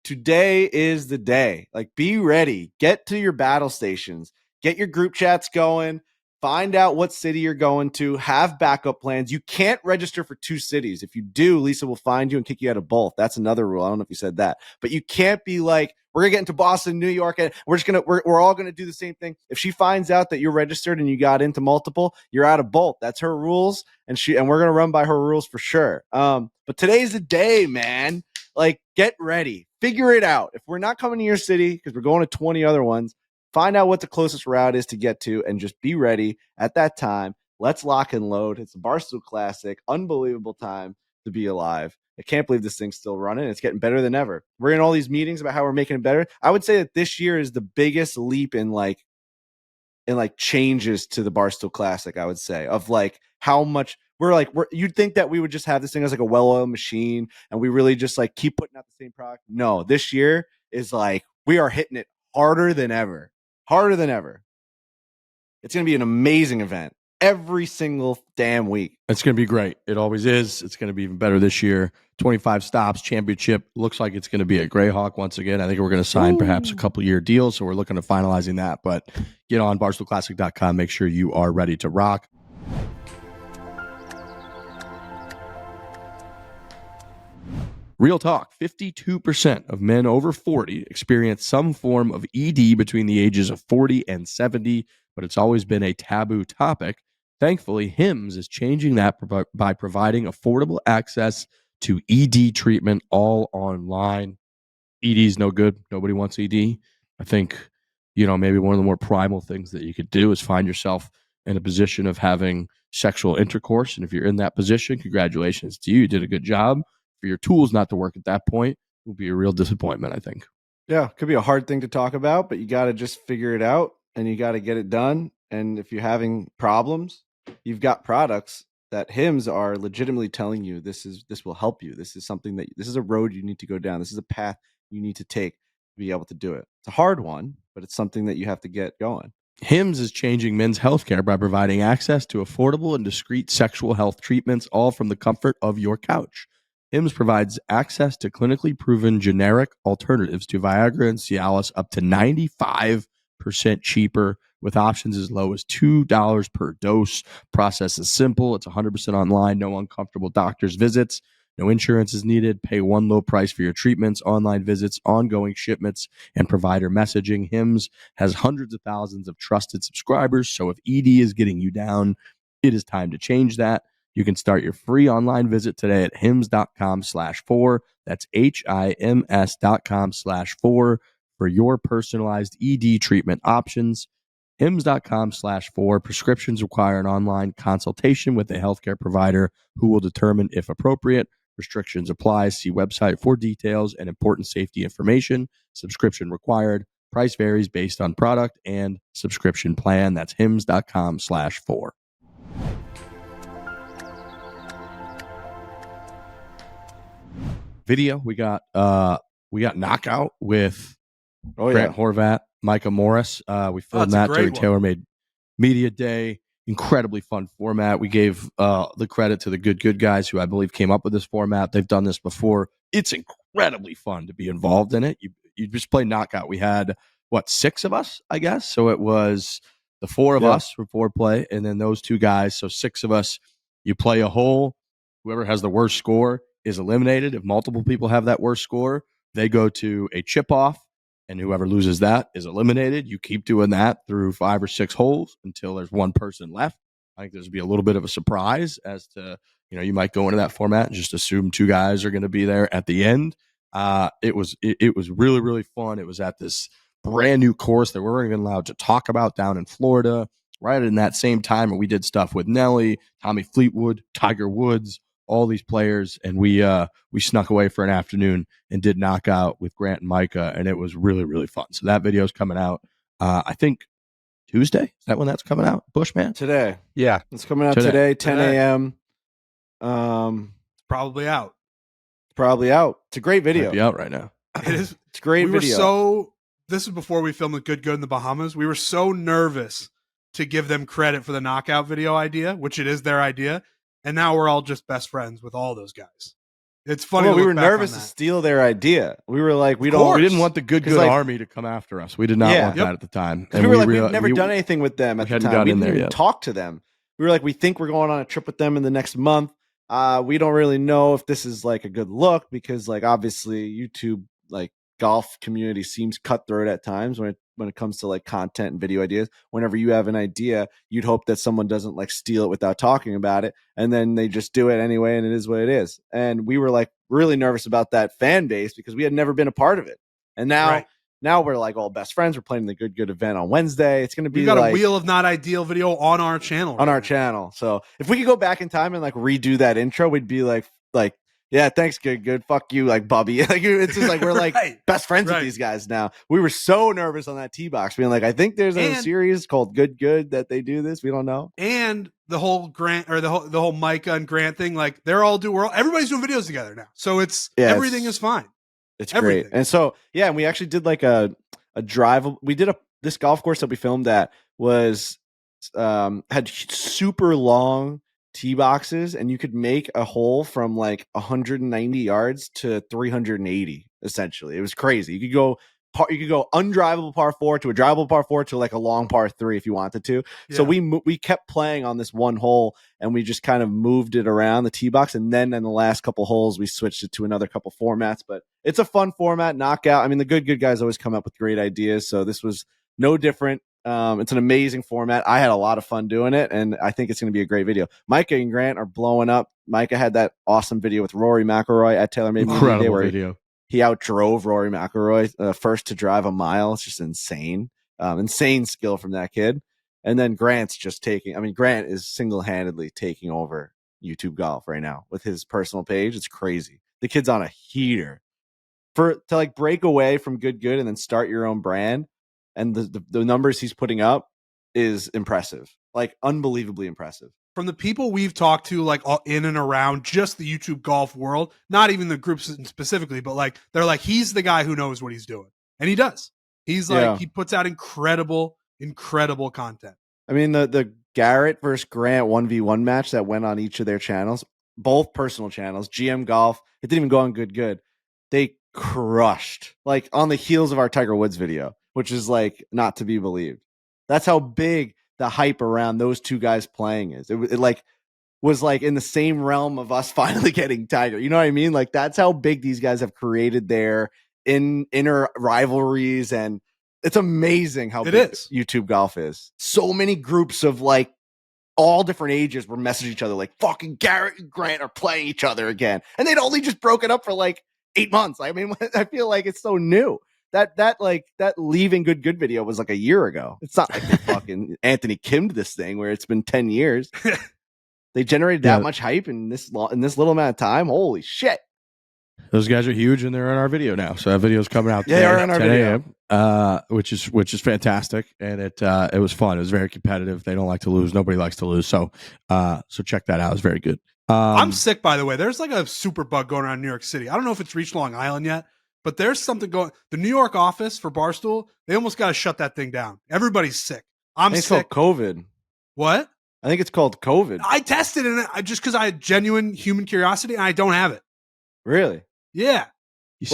today is the day. Like, be ready. Get to your battle stations. Get your group chats going. Find out what city you're going to. Have backup plans. You can't register for 2 cities. If you do, Lisa will find you and kick you out of both. That's another rule. I don't know if you said that. But you can't be like, we're going to get into Boston, New York, and we're all going to do the same thing. If she finds out that you're registered and you got into multiple, you're out of both. That's her rules, and we're going to run by her rules for sure. But today's the day, man. Like, get ready. Figure it out. If we're not coming to your city because we're going to 20 other ones, find out what the closest route is to get to and just be ready at that time. Let's lock and load. It's a Barstool Classic. Unbelievable time to be alive. I can't believe this thing's still running. It's getting better than ever. We're in all these meetings about how we're making it better. I would say that this year is the biggest leap in changes to the Barstool Classic, I would say, of like how much you'd think that we would just have this thing as like a well-oiled machine and we really just like keep putting out the same product. No, this year is like we are hitting it harder than ever. It's going to be an amazing event every single damn week. It's going to be great. It always is. It's going to be even better this year. 25 stops, championship. Looks like it's going to be at Greyhawk once again. I think we're going to sign perhaps a couple-year deal, so we're looking at finalizing that. But get on barstoolclassic.com. Make sure you are ready to rock. Real talk, 52% of men over 40 experience some form of ED between the ages of 40 and 70, but it's always been a taboo topic. Thankfully, HIMS is changing that by providing affordable access to ED treatment all online. ED is no good. Nobody wants ED. I think, maybe one of the more primal things that you could do is find yourself in a position of having sexual intercourse. And if you're in that position, congratulations to you. You did a good job. For your tools not to work at that point will be a real disappointment, I think. Yeah, it could be a hard thing to talk about, but you got to just figure it out and you got to get it done. And if you're having problems, you've got products that HIMS are legitimately telling you this will help you. This is a road you need to go down. This is a path you need to take to be able to do it. It's a hard one, but it's something that you have to get going. HIMS is changing men's healthcare by providing access to affordable and discreet sexual health treatments, all from the comfort of your couch. HIMS provides access to clinically proven generic alternatives to Viagra and Cialis up to 95% cheaper, with options as low as $2 per dose. Process is simple. It's 100% online, no uncomfortable doctor's visits. No insurance is needed. Pay one low price for your treatments, online visits, ongoing shipments, and provider messaging. HIMS has hundreds of thousands of trusted subscribers, so if ED is getting you down, it is time to change that. You can start your free online visit today at hims.com/Fore. That's HIMS.com/Fore for your personalized ED treatment options. HIMS.com/Fore. Prescriptions require an online consultation with a healthcare provider who will determine if appropriate. Restrictions apply. See website for details and important safety information. Subscription required. Price varies based on product and subscription plan. That's HIMS.com/Fore. Video, we got Knockout with Grant Horvat, Micah Morris. We filmed that during TaylorMade Media Day. Incredibly fun format. We gave the credit to the good guys who I believe came up with this format. They've done this before. It's incredibly fun to be involved in it. You just play Knockout. We had 6 of us, I guess. So it was the 4 of us for foreplay, and then those 2 guys. So 6 of us. You play a hole. Whoever has the worst score is eliminated. If multiple people have that worst score, they go to a chip off, and whoever loses that is eliminated. You keep doing that through 5 or 6 holes until there's one person left. I think there's be a little bit of a surprise as to, you might go into that format and just assume 2 guys are going to be there at the end. It was really, really fun. It was at this brand new course that we weren't even allowed to talk about down in Florida. Right in that same time, and we did stuff with Nelly, Tommy Fleetwood, Tiger Woods, all these players, and we snuck away for an afternoon and did Knockout with Grant and Micah, and it was really, really fun. So that video is coming out, I think Tuesday. Is that when that's coming out, Bushman? Today. Yeah. It's coming out today 10 a.m. It's probably out. It's a great video. Might be out right now. It is. It's a great video. This is before we filmed the Good in the Bahamas. We were so nervous to give them credit for the knockout video idea, which it is their idea. And now we're all just best friends with all those guys. It's funny. Well, we were nervous to steal their idea. We were like, we didn't want the good army to come after us. We did not want that at the time. And we were like, we've never done anything with them at the time. We didn't even talk to them. We were like, we think we're going on a trip with them in the next month. We don't really know if this is like a good look because like obviously YouTube like golf community seems cutthroat at times when it comes to like content and video ideas. Whenever you have an idea, you'd hope that someone doesn't like steal it without talking about it, and then they just do it anyway, and it is what it is. And we were like really nervous about that fan base because we had never been a part of it. And now we're like all best friends. We're playing the Good event on Wednesday. It's going to be got a Wheel of Not Ideal video on our channel. Channel. So if we could go back in time and like redo that intro, we'd be like, yeah, thanks, good. Fuck you, like Bubby. Like it's just like we're like best friends with these guys now. We were so nervous on that tee box, being like, I think there's a series called Good that they do this. We don't know. And the whole Grant or the whole Micah and Grant thing, like everybody's doing videos together now. So everything is fine. It's everything. Great. And so and we actually did like a drive. We did this golf course that we filmed at was had super long tee boxes, and you could make a hole from like 190 yards to 380. Essentially, it was crazy. You could go undrivable par 4 to a drivable par 4 to like a long par 3 if you wanted to. Yeah. So we kept playing on this one hole, and we just kind of moved it around the tee box, and then in the last couple holes we switched it to another couple formats. But it's a fun format, knockout. I mean, the good guys always come up with great ideas, so this was no different. It's an amazing format. I had a lot of fun doing it, and I think it's going to be a great video. Micah and Grant are blowing up. Micah had that awesome video with Rory McIlroy at TaylorMade. Incredible video. He outdrove Rory McIlroy first to drive a mile. It's just insane. Insane skill from that kid. And then Grant's just Grant is single-handedly taking over YouTube golf right now with his personal page. It's crazy. The kid's on a heater. To like break away from good and then start your own brand. And the numbers he's putting up is impressive, like unbelievably impressive. From the people we've talked to, like all in and around just the YouTube golf world, not even the groups specifically, but like they're like, he's the guy who knows what he's doing. And he does. He's like, he puts out incredible content. I mean, the Garrett versus Grant 1v1 match that went on each of their channels, both personal channels, GM Golf, it didn't even go on good. They crushed, like on the heels of our Tiger Woods video, which is like not to be believed. That's how big the hype around those two guys playing is. It like was like in the same realm of us finally getting Tiger. You know what I mean? Like that's how big these guys have created their inner rivalries, and it's amazing how big YouTube golf is. So many groups of like all different ages were messaging each other like fucking Garrett and Grant are playing each other again, and they'd only just broken up for like 8 months. I mean, I feel like it's so new. That leaving good video was like a year ago. It's not like they fucking Anthony Kim'd this thing where it's been 10 years. They generated that much hype in this little amount of time. Holy shit. Those guys are huge, and they're in our video now. So that video's coming out today, they're in our 10 video. a.m., which is fantastic, and it was fun. It was very competitive. They don't like to lose. Nobody likes to lose. So check that out. It's very good. I'm sick, by the way. There's like a super bug going around in New York City. I don't know if it's reached Long Island yet, but there's something going. The New York office for Barstool, they almost got to shut that thing down. Everybody's sick. I'm sick. It's called COVID. What? I think it's called COVID. I tested it just because I had genuine human curiosity, and I don't have it. Really? Yeah.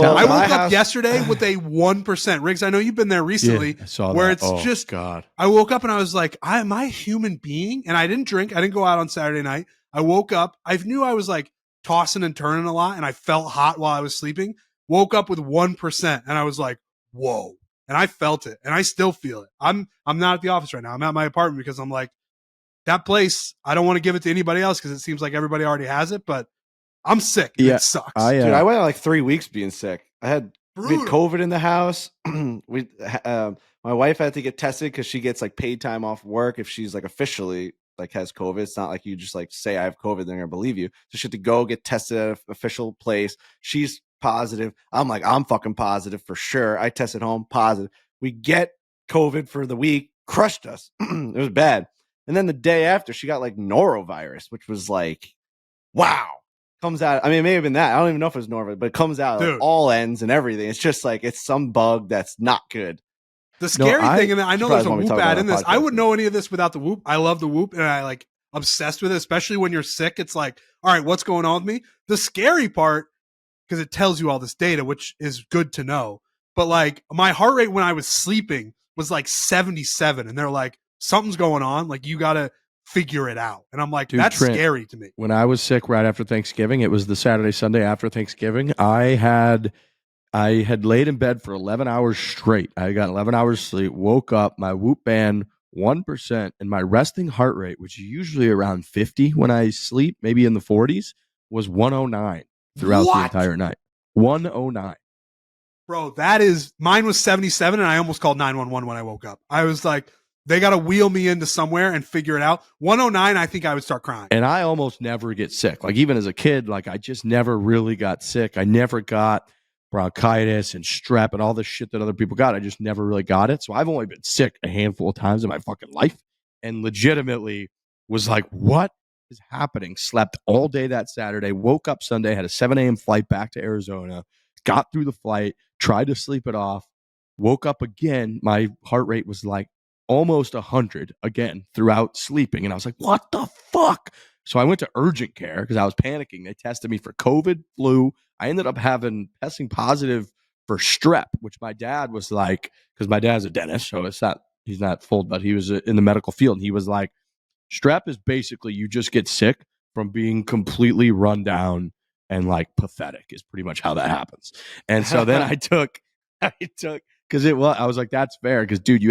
I woke up yesterday with a 1%. Riggs, I know you've been there recently. Yeah, I saw where that. It's just, God. I woke up and I was like, am I a human being? And I didn't drink. I didn't go out on Saturday night. I woke up. I knew I was like tossing and turning a lot, and I felt hot while I was sleeping. Woke up with 1%, and I was like, whoa. And I felt it, and I still feel it. I'm not at the office right now. I'm at my apartment because I'm like, that place, I don't want to give it to anybody else because it seems like everybody already has it, but I'm sick. Yeah. It sucks. Dude, I went like 3 weeks being sick. We had COVID in the house. My wife had to get tested because she gets like paid time off work if she's like officially like has COVID. It's not like you just like say I have COVID, they're gonna believe you. So she had to go get tested at an official place. She's positive. I'm like, I'm fucking positive for sure. I tested home, positive. We get COVID for the week, crushed us. It was bad. And then the day after, she got like norovirus, which was like, wow. Comes out. I mean, it may have been that. I don't even know if it was norovirus, but it comes out like all ends and everything. It's just like it's some bug that's not good. The scary thing, and I know there's a when we Whoop talk about ad in our this. I podcast. wouldn't know any of this without the Whoop. I love the Whoop, and I like obsessed with it, especially when you're sick. It's like, all right, what's going on with me? The scary part, because it tells you all this data, which is good to know. But like my heart rate when I was sleeping was like 77, and they're like, something's going on. Like you got to figure it out. And I'm like, Dude, that's Trent, scary to me. When I was sick right after Thanksgiving, it was the Saturday, Sunday after Thanksgiving. I had laid in bed for 11 hours straight. I got 11 hours sleep, woke up, my Whoop band 1%, and my resting heart rate, which is usually around 50 when I sleep, maybe in the 40s, was 109 throughout the entire night. 109. Bro, mine was 77, and I almost called 911 when I woke up. I was like, they got to wheel me into somewhere and figure it out. 109, I think I would start crying. And I almost never get sick. Like even as a kid, like I just never really got sick. I never got bronchitis and strep and all this shit that other people got. I just never really got it. So I've only been sick a handful of times in my fucking life, and legitimately was like, what is happening? Slept all day that Saturday, woke up Sunday, had a 7 a.m. flight back to Arizona, got through the flight, tried to sleep it off, woke up again. My heart rate was like almost 100 again throughout sleeping. And I was like, what the fuck? So I went to urgent care because I was panicking. They tested me for COVID, flu. I ended up testing positive for strep, which my dad was like, because my dad's a dentist, so he's not full, but he was in the medical field. And he was like, strep is basically you just get sick from being completely run down and like pathetic is pretty much how that happens. And so then I took, because I was like, that's fair. Because dude,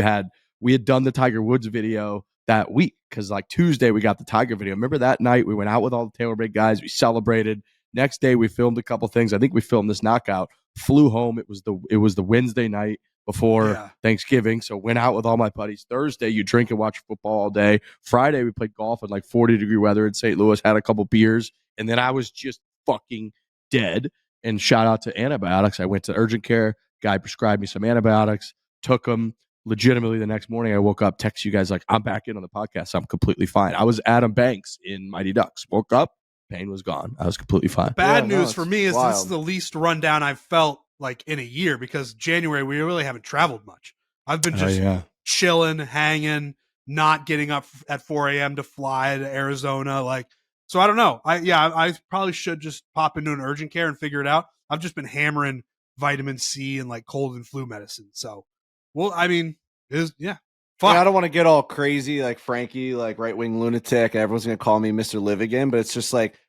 we had done the Tiger Woods video that week. Because like Tuesday, we got the Tiger video. Remember that night we went out with all the TaylorMade guys. We celebrated. Next day, we filmed a couple things. I think we filmed this knockout. Flew home. It was the Wednesday night before Thanksgiving. So went out with all my buddies. Thursday, you drink and watch football all day. Friday, we played golf in like 40-degree weather in St. Louis. Had a couple beers, and then I was just fucking dead. And shout out to antibiotics. I went to urgent care. Guy prescribed me some antibiotics. Took them. Legitimately, the next morning, I woke up, text you guys like, I'm back in on the podcast. I'm completely fine. I was Adam Banks in Mighty Ducks. Woke up, pain was gone. I was completely fine. Bad news for me is this is the least rundown I've felt like in a year, because January we really haven't traveled much. I've been just chilling, hanging, not getting up at 4 a.m. to fly to Arizona. Like, so I don't know. I probably should just pop into an urgent care and figure it out. I've just been hammering vitamin C and like cold and flu medicine. So, well, I mean, fuck. Yeah, I don't want to get all crazy like Frankie, like right-wing lunatic. Everyone's going to call me Mr. Live again, but it's just like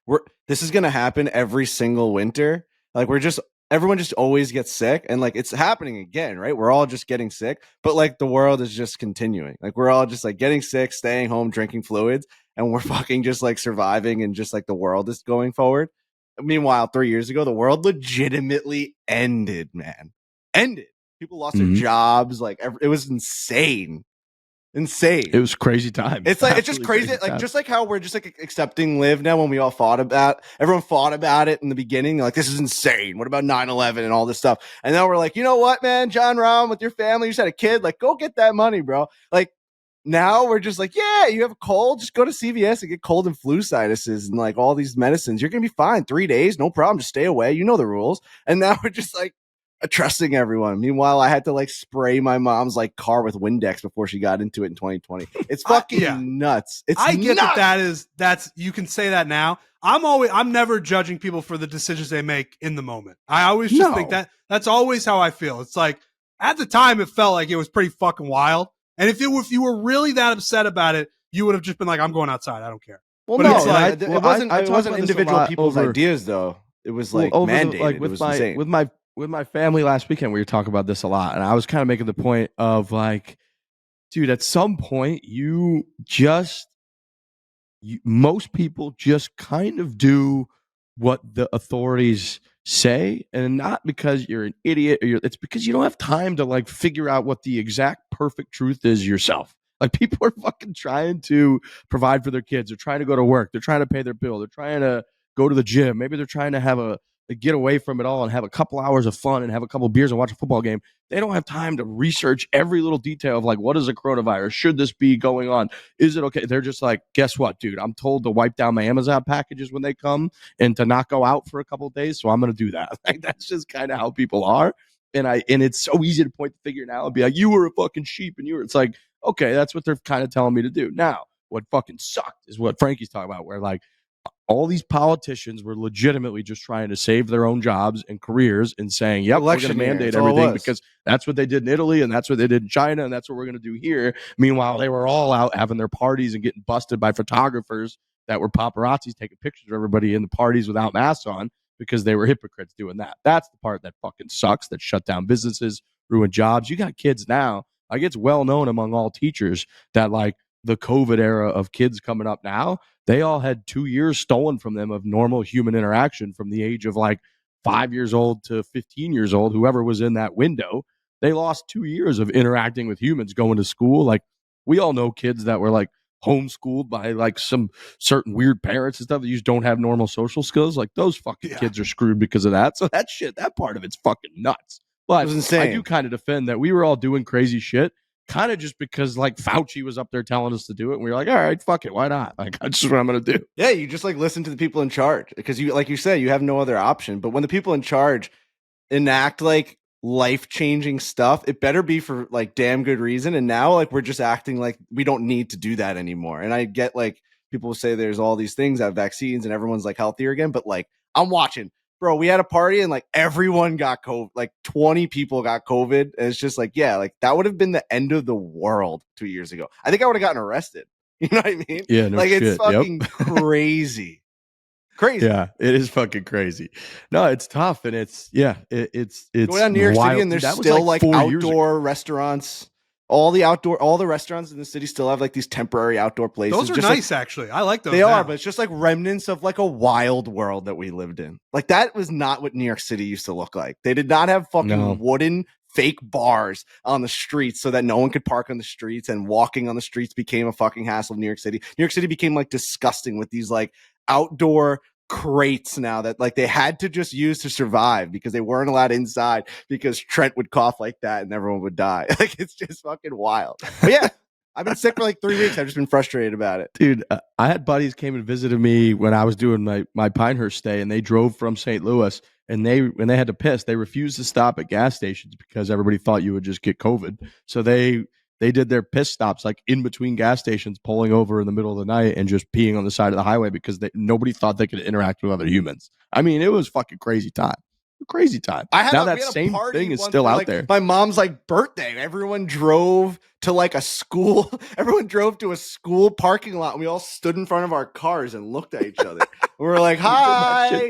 this is going to happen every single winter. Like everyone just always gets sick, and like it's happening again, right? We're all just getting sick, but like the world is just continuing. Like we're all just like getting sick, staying home, drinking fluids, and we're fucking just like surviving, and just like the world is going forward. Meanwhile, 3 years ago, the world legitimately ended, man. Ended. People lost their jobs. Like it was insane. It was crazy time. It's like it's just crazy. Like time. Just like how we're just like accepting live now. When we all everyone fought about it in the beginning. Like this is insane. What about 9/11 and all this stuff? And now we're like, you know what, man? John Rahm with your family, you just had a kid. Like go get that money, bro. Like now we're just like, yeah, you have a cold, just go to CVS and get cold and flu sinuses and like all these medicines. You're gonna be fine. 3 days, no problem. Just stay away. You know the rules. And now we're just like trusting everyone. Meanwhile, I had to like spray my mom's like car with Windex before she got into it in 2020. It's fucking nuts. I get that's you can say that now. I'm never judging people for the decisions they make in the moment. I always just think that's always how I feel. It's like at the time it felt like it was pretty fucking wild. And if you were really that upset about it, you would have just been like, I'm going outside. I don't care. Well, but it wasn't individual people's ideas though. It was like mandated. Like it was insane. With my family last weekend, we were talking about this a lot, and I was kind of making the point of like, dude, at some point most people just kind of do what the authorities say, and not because you're an idiot it's because you don't have time to like figure out what the exact perfect truth is yourself. Like people are fucking trying to provide for their kids. They're trying to go to work. They're trying to pay their bill. They're trying to go to the gym. Maybe they're trying to get away from it all and have a couple hours of fun and have a couple beers and watch a football game. They don't have time to research every little detail of like, what is a coronavirus? Should this be going on? Is it okay? They're just like, guess what, dude? I'm told to wipe down my Amazon packages when they come and to not go out for a couple of days. So I'm going to do that. Like, that's just kind of how people are. And it's so easy to point the finger now and be like, you were a fucking sheep, and it's like, okay, that's what they're kind of telling me to do. Now, what fucking sucked is what Frankie's talking about, where like all these politicians were legitimately just trying to save their own jobs and careers and saying, yep, we're going to mandate everything because that's what they did in Italy and that's what they did in China and that's what we're going to do here. Meanwhile, they were all out having their parties and getting busted by photographers that were paparazzis taking pictures of everybody in the parties without masks on because they were hypocrites doing that. That's the part that fucking sucks, that shut down businesses, ruined jobs. You got kids now. Like, it's well known among all teachers that like the COVID era of kids coming up now, they all had 2 years stolen from them of normal human interaction from the age of like 5 years old to 15 years old, whoever was in that window. They lost 2 years of interacting with humans going to school. Like, we all know kids that were like homeschooled by like some certain weird parents and stuff that you just don't have normal social skills. Like, those fucking kids are screwed because of that. So that shit, that part of it's fucking nuts. But I do kind of defend that we were all doing crazy shit kind of just because like Fauci was up there telling us to do it. And we were like, all right, fuck it. Why not? Like, that's just what I'm going to do. Yeah. You just like listen to the people in charge because you, like you said, you have no other option. But when the people in charge enact like life-changing stuff, it better be for like damn good reason. And now like we're just acting like we don't need to do that anymore. And I get like people say there's all these things out, vaccines, and everyone's like healthier again. But like I'm watching, bro, we had a party and like everyone got COVID, like 20 people got COVID. And it's just like, yeah, like that would have been the end of the world 2 years ago. I think I would have gotten arrested. You know what I mean? Yeah, no like shit. It's fucking crazy. Crazy. Yeah, it is fucking crazy. No, it's tough. And it's go down New York wild. City and there's still like outdoor restaurants. All the restaurants in the city still have like these temporary outdoor places. Those are just nice, like, actually. I like those. They now. are, but it's just like remnants of like a wild world that we lived in. Like that was not what New York City used to look like. They did not have fucking wooden fake bars on the streets so that no one could park on the streets, and walking on the streets became a fucking hassle in New York City. New York City became like disgusting with these like outdoor crates now that like they had to just use to survive because they weren't allowed inside because Trent would cough like that and everyone would die. Like, it's just fucking wild. But yeah, I've been sick for like 3 weeks. I've just been frustrated about it. Dude, I had buddies came and visited me when I was doing my Pinehurst stay, and they drove from St. Louis, and when they had to piss, they refused to stop at gas stations because everybody thought you would just get COVID. So they did their piss stops like in between gas stations, pulling over in the middle of the night and just peeing on the side of the highway because nobody thought they could interact with other humans. I mean, it was fucking crazy time. Crazy time. That same thing is still out there. My mom's like birthday. Everyone drove to like a school. Everyone drove to a school parking lot. And we all stood in front of our cars and looked at each other. We were like, hi.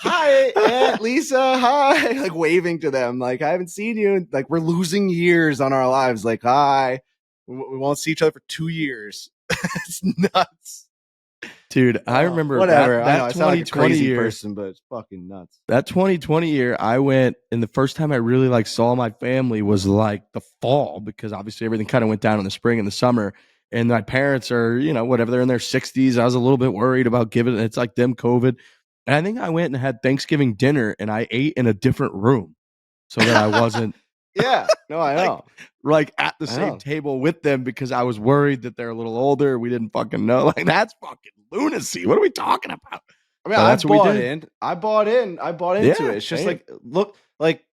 Hi, Aunt Lisa. Hi. Like waving to them. Like, I haven't seen you. Like, we're losing years on our lives. Like, hi. We won't see each other for 2 years. It's nuts. Dude, I remember whatever. That I know, I sound like a 2020 crazy year, person, but it's fucking nuts. That 2020 year, I went, and the first time I really like saw my family was like the fall, because obviously everything kind of went down in the spring and the summer. And my parents are, whatever, they're in their 60s. I was a little bit worried about giving it. It's like them COVID. And I think I went and had Thanksgiving dinner, and I ate in a different room so that I wasn't. Yeah, no, I know. Like at the same table with them, because I was worried that they're a little older. We didn't fucking know. Like, that's fucking lunacy. What are we talking about? I mean, I bought into it. It's just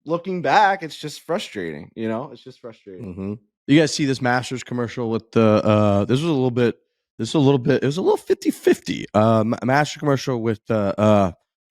looking back, it's just frustrating. It's just frustrating. Mm-hmm. You guys see this Masters commercial with the it was a little 50-50. Master commercial with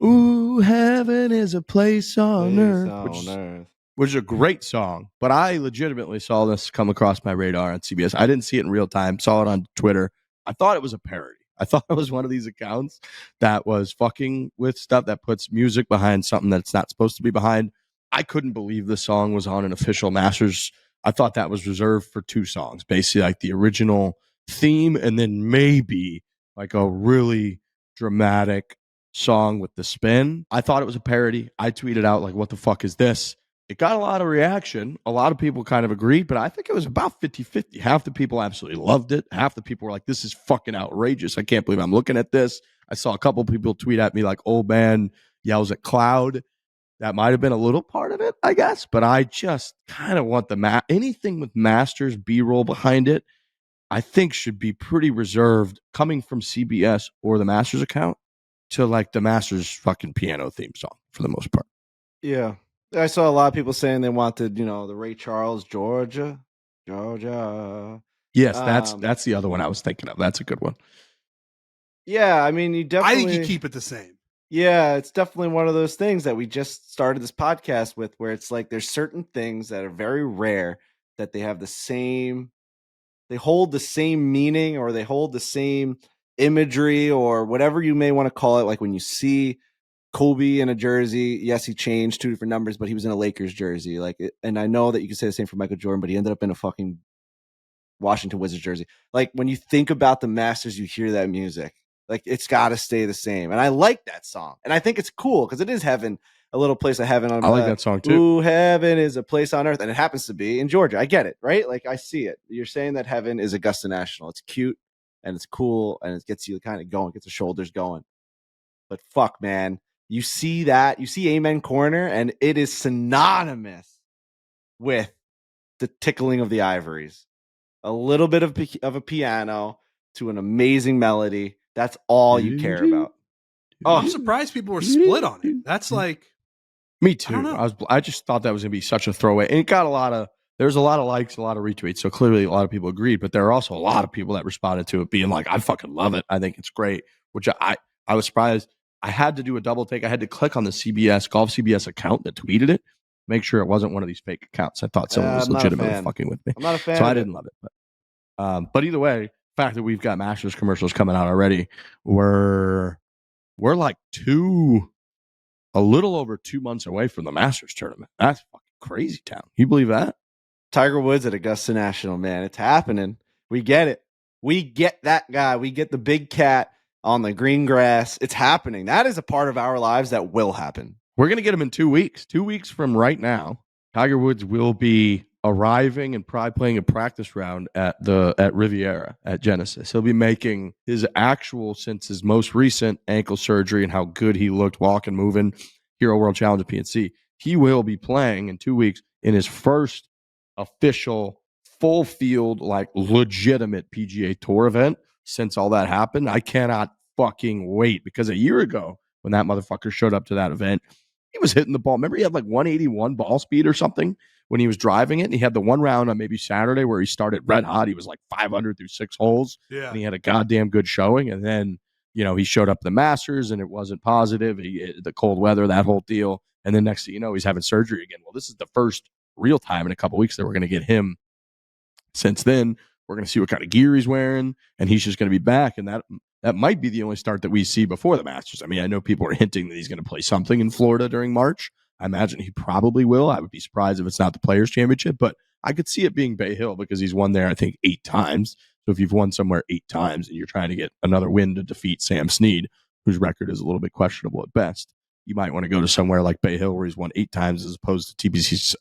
ooh, heaven is a place on earth, which is a great song. But I legitimately saw this come across my radar on CBS. I didn't see it in real time. Saw it on Twitter. I thought it was a parody. I thought it was one of these accounts that was fucking with stuff that puts music behind something that's not supposed to be behind. I couldn't believe the song was on an official Masters. I thought that was reserved for 2 songs, basically like the original theme and then maybe like a really dramatic song with the spin. I thought it was a parody. I tweeted out like, what the fuck is this? It got a lot of reaction. A lot of people kind of agreed, but I think it was about 50-50. Half the people absolutely loved it. Half the people were like, this is fucking outrageous. I can't believe I'm looking at this. I saw a couple people tweet at me like, old man yells at cloud. That might have been a little part of it, I guess. But I just kind of want anything with Masters B-roll behind it, I think should be pretty reserved, coming from CBS or the Masters account, to like the Masters fucking piano theme song for the most part. Yeah. I saw a lot of people saying they wanted, the Ray Charles, Georgia. Yes, that's the other one I was thinking of. That's a good one. Yeah, I mean, I think you keep it the same. Yeah, it's definitely one of those things that we just started this podcast with, where it's like there's certain things that are very rare that they hold the same meaning, or they hold the same imagery, or whatever you may want to call it. Like when you see Kobe in a jersey, yes, he changed 2 different numbers, but he was in a Lakers jersey. And I know that you can say the same for Michael Jordan, but he ended up in a fucking Washington Wizards jersey. Like when you think about the Masters, you hear that music. Like it's got to stay the same. And I like that song. And I think it's cool because it is heaven, a little place of heaven on. I like that song too. Ooh, heaven is a place on earth, and it happens to be in Georgia. I get it, right? Like I see it. You're saying that heaven is Augusta National. It's cute and it's cool and it gets you kind of going, gets the shoulders going. But fuck, man, you see Amen Corner, and it is synonymous with the tickling of the ivories. A little bit of a piano to an amazing melody. That's all you care about. Oh, I'm surprised people were split on it. That's like, me too. I just thought that was gonna be such a throwaway, and it got there's a lot of likes, a lot of retweets. So clearly, a lot of people agreed, but there are also a lot of people that responded to it, being like, "I fucking love it. I think it's great." Which I was surprised. I had to do a double take. I had to click on the Golf CBS account that tweeted it, make sure it wasn't one of these fake accounts. I thought someone was legitimately fucking with me. I'm not a fan. So I didn't love it. But either way, the fact that we've got Masters commercials coming out already, we're like a little over 2 months away from the Masters tournament. That's fucking crazy town. You believe that? Tiger Woods at Augusta National, man. It's happening. We get it. We get that guy. We get the big cat on the green grass. It's happening. That is a part of our lives that will happen. We're going to get him in 2 weeks. 2 weeks from right now, Tiger Woods will be arriving and probably playing a practice round at Riviera at Genesis. He'll be making his actual, since his most recent ankle surgery and how good he looked walking, moving, Hero World Challenge at PNC. He will be playing in 2 weeks in his first official full field, like legitimate PGA Tour event since all that happened. I cannot fucking wait, because a year ago when that motherfucker showed up to that event, he was hitting the ball. Remember, he had like 181 ball speed or something when he was driving it. And he had the one round on maybe Saturday where he started red hot. He was like 500 through 6 holes. Yeah. And he had a goddamn good showing. And then, he showed up at the Masters and it wasn't positive. The cold weather, that whole deal. And then next thing you know, he's having surgery again. Well, this is the first real time in a couple weeks that we're going to get him. Since then, we're going to see what kind of gear he's wearing, and he's just going to be back. And that might be the only start that we see before the Masters. I mean, I know people are hinting that he's going to play something in Florida during March. I imagine he probably will. I would be surprised if it's not the Players' Championship, but I could see it being Bay Hill because he's won there, I think, 8 times. So if you've won somewhere 8 times and you're trying to get another win to defeat Sam Snead, whose record is a little bit questionable at best, you might want to go to somewhere like Bay Hill where he's won 8 times as opposed to TPC's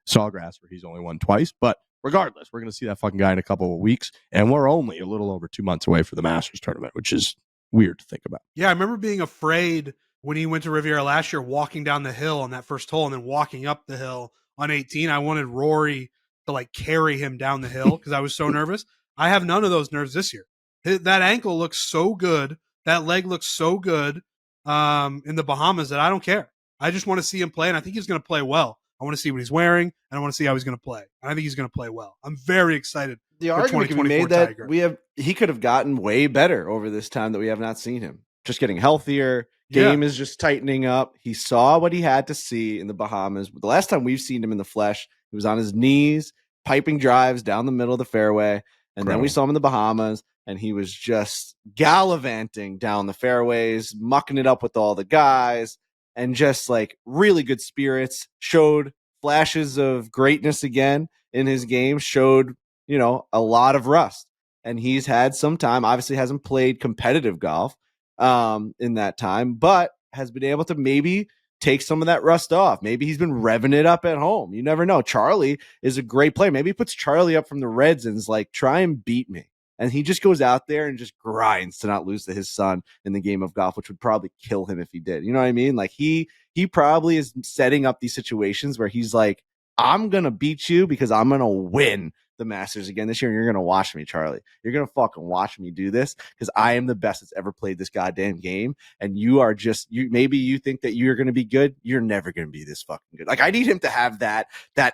Sawgrass where he's only won twice. But regardless, we're going to see that fucking guy in a couple of weeks, and we're only a little over 2 months away for the Masters tournament, which is weird to think about. Yeah, I remember being afraid when he went to Riviera last year, walking down the hill on that first hole and then walking up the hill on 18. I wanted Rory to like carry him down the hill because I was so nervous. I have none of those nerves this year. That ankle looks so good. That leg looks so good in the Bahamas that I don't care. I just want to see him play, and I think he's going to play well. I want to see what he's wearing, and I want to see how he's going to play. And I think he's going to play well. I'm very excited. The argument can be made that he could have gotten way better over this time that we have not seen him. Just getting healthier. Game is just tightening up. He saw what he had to see in the Bahamas. The last time we've seen him in the flesh, he was on his knees, piping drives down the middle of the fairway. And then we saw him in the Bahamas, and he was just gallivanting down the fairways, mucking it up with all the guys, and just like really good spirits. Showed flashes of greatness again in his game, showed, a lot of rust. And he's had some time, obviously hasn't played competitive golf in that time, but has been able to maybe take some of that rust off. Maybe he's been revving it up at home. You never know. Charlie is a great player. Maybe he puts Charlie up from the Reds and is like, try and beat me. And he just goes out there and just grinds to not lose to his son in the game of golf, which would probably kill him if he did. You know what I mean? Like he probably is setting up these situations where he's like, I'm going to beat you because I'm going to win the Masters again this year, and you're going to watch me, Charlie. You're going to fucking watch me do this because I am the best that's ever played this goddamn game. And you are just, maybe you think that you're going to be good. You're never going to be this fucking good. Like, I need him to have that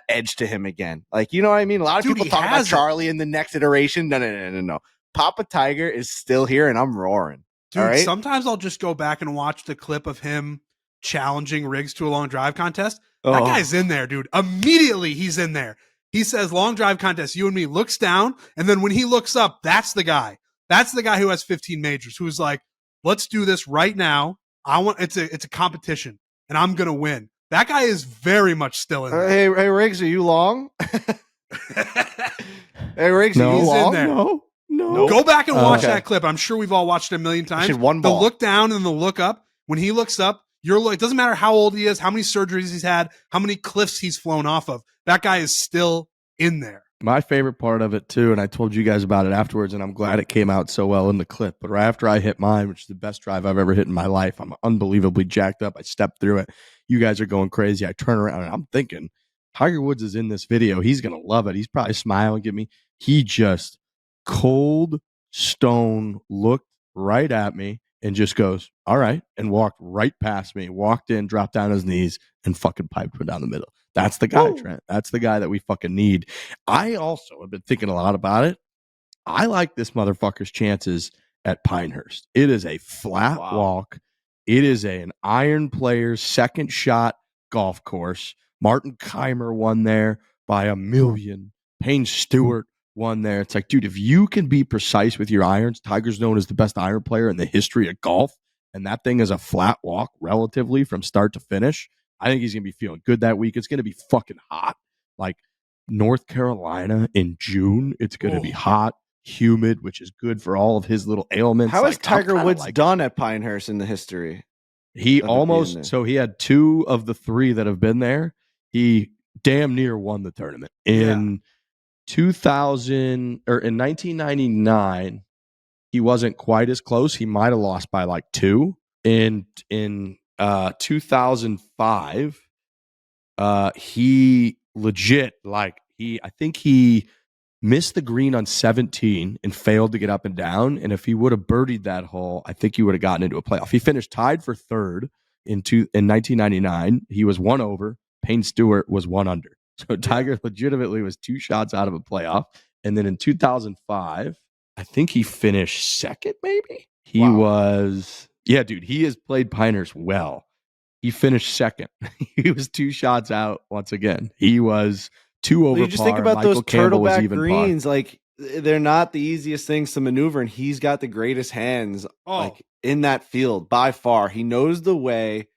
edge to him again. Like, you know what I mean? A lot of people talk about Charlie in the next iteration. No. Papa Tiger is still here, and I'm roaring. Dude, right? Sometimes I'll just go back and watch the clip of him challenging Riggs to a long drive contest. That guy's in there, dude. Immediately, he's in there. He says, long drive contest, you and me, looks down, and then when he looks up, that's the guy. That's the guy who has 15 majors, who's like, let's do this right now. It's a competition, and I'm going to win. That guy is very much still in there. Hey, Riggs, are you long? Hey, Riggs, are you long? In there. No. Go back and watch that clip. I'm sure we've all watched it a million times. The look down and the look up. When he looks up, it doesn't matter how old he is, how many surgeries he's had, how many cliffs he's flown off of. That guy is still in there. My favorite part of it, too, and I told you guys about it afterwards, and I'm glad it came out so well in the clip, but right after I hit mine, which is the best drive I've ever hit in my life, I'm unbelievably jacked up. I stepped through it. You guys are going crazy. I turn around, and I'm thinking, Tiger Woods is in this video. He's going to love it. He's probably smiling at me. He just cold stone looked right at me and just goes, all right, and walked right past me, walked in, dropped down his knees, and fucking piped one down the middle. That's the guy, Trent. That's the guy that we fucking need. I also have been thinking a lot about it. I like this motherfucker's chances at Pinehurst. It is a flat walk. It is an iron player's second shot golf course. Martin Keimer won there by a million. Payne Stewart won there. It's like, dude, if you can be precise with your irons, Tiger's known as the best iron player in the history of golf, and that thing is a flat walk relatively from start to finish. I think he's going to be feeling good that week. It's going to be fucking hot. Like North Carolina in June, it's going to be hot, humid, which is good for all of his little ailments. How has Tiger Woods done at Pinehurst in the history? He almost, so he had 2 of the 3 that have been there. He damn near won the tournament. In 1999, he wasn't quite as close. He might have lost by like 2. In 2005, he legit, I think he missed the green on 17 and failed to get up and down. And if he would have birdied that hole, I think he would have gotten into a playoff. He finished tied for 3rd in 1999. He was 1 over. Payne Stewart was 1 under. So Tiger legitimately was 2 shots out of a playoff. And then in 2005, I think he finished 2nd, maybe? He was... Yeah, dude, he has played Pinehurst well. He finished 2nd. He was 2 shots out once again. He was 2 over par. You just think about those turtleback greens. Like, they're not the easiest things to maneuver, and he's got the greatest hands like in that field by far. He knows the way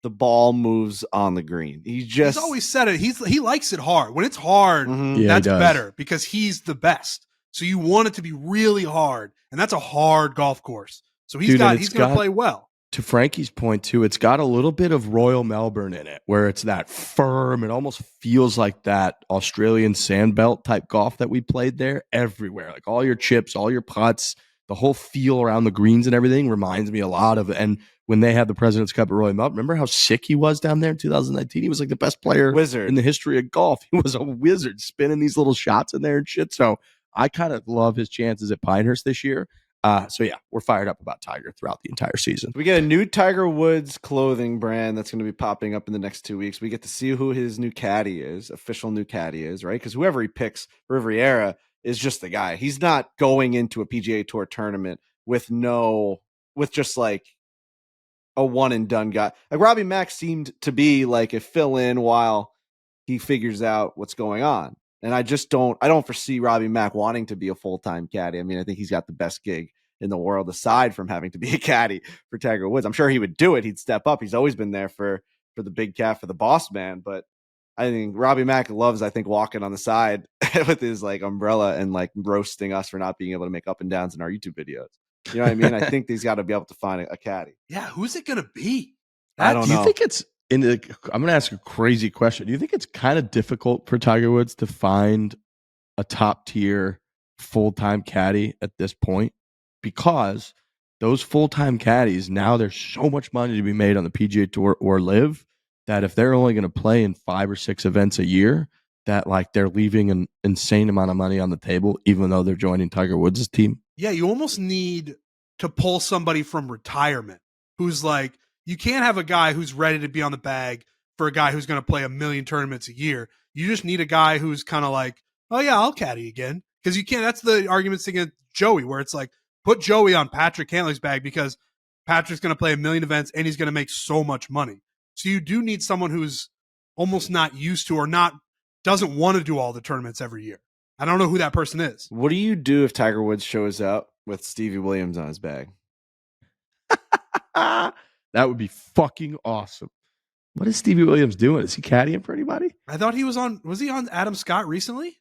the ball moves on the green. He's always said it. He likes it hard. When it's hard, that's better because he's the best. So you want it to be really hard, and that's a hard golf course. So he's going to play well. To Frankie's point, too, it's got a little bit of Royal Melbourne in it, where it's that firm. It almost feels like that Australian sandbelt type golf that we played there everywhere. Like all your chips, all your putts, the whole feel around the greens and everything reminds me a lot of it. And when they had the President's Cup at Royal Melbourne, remember how sick he was down there in 2019? He was like the best player in the history of golf. He was a wizard spinning these little shots in there and shit. So I kind of love his chances at Pinehurst this year. So yeah, we're fired up about Tiger throughout the entire season. We get a new Tiger Woods clothing brand that's going to be popping up in the next 2 weeks. We get to see who his new caddy is, official new caddy is, right? Because whoever he picks for Riviera is just the guy. He's not going into a PGA Tour tournament with just like a one and done guy. Like Robbie Mack seemed to be like a fill in while he figures out what's going on. And I don't foresee Robbie Mack wanting to be a full-time caddy. I mean, I think he's got the best gig in the world aside from having to be a caddy for Tiger Woods. I'm sure he would do it. He'd step up. He's always been there for the big cat, for the boss man. But I think Robbie Mack loves, walking on the side with his like umbrella and like roasting us for not being able to make up and downs in our YouTube videos. You know what I mean? I think he's got to be able to find a caddy. Yeah. Who's it going to be? I don't know. Do you think it's I'm going to ask a crazy question. Do you think it's kind of difficult for Tiger Woods to find a top tier full-time caddy at this point? Because those full-time caddies, now there's so much money to be made on the PGA Tour or Live that if they're only going to play in 5 or 6 events a year, that like they're leaving an insane amount of money on the table, even though they're joining Tiger Woods' team? Yeah, you almost need to pull somebody from retirement who's like, you can't have a guy who's ready to be on the bag for a guy who's going to play 1 million tournaments a year. You just need a guy who's kind of like, oh yeah, I'll caddy again. Because you can't, that's the arguments against Joey, where it's like, put Joey on Patrick Cantley's bag because Patrick's going to play 1 million events and he's going to make so much money. So you do need someone who's almost not used to or doesn't want to do all the tournaments every year. I don't know who that person is. What do you do if Tiger Woods shows up with Stevie Williams on his bag? That would be fucking awesome. What is Stevie Williams doing? Is he caddying for anybody? I thought he was he on Adam Scott recently?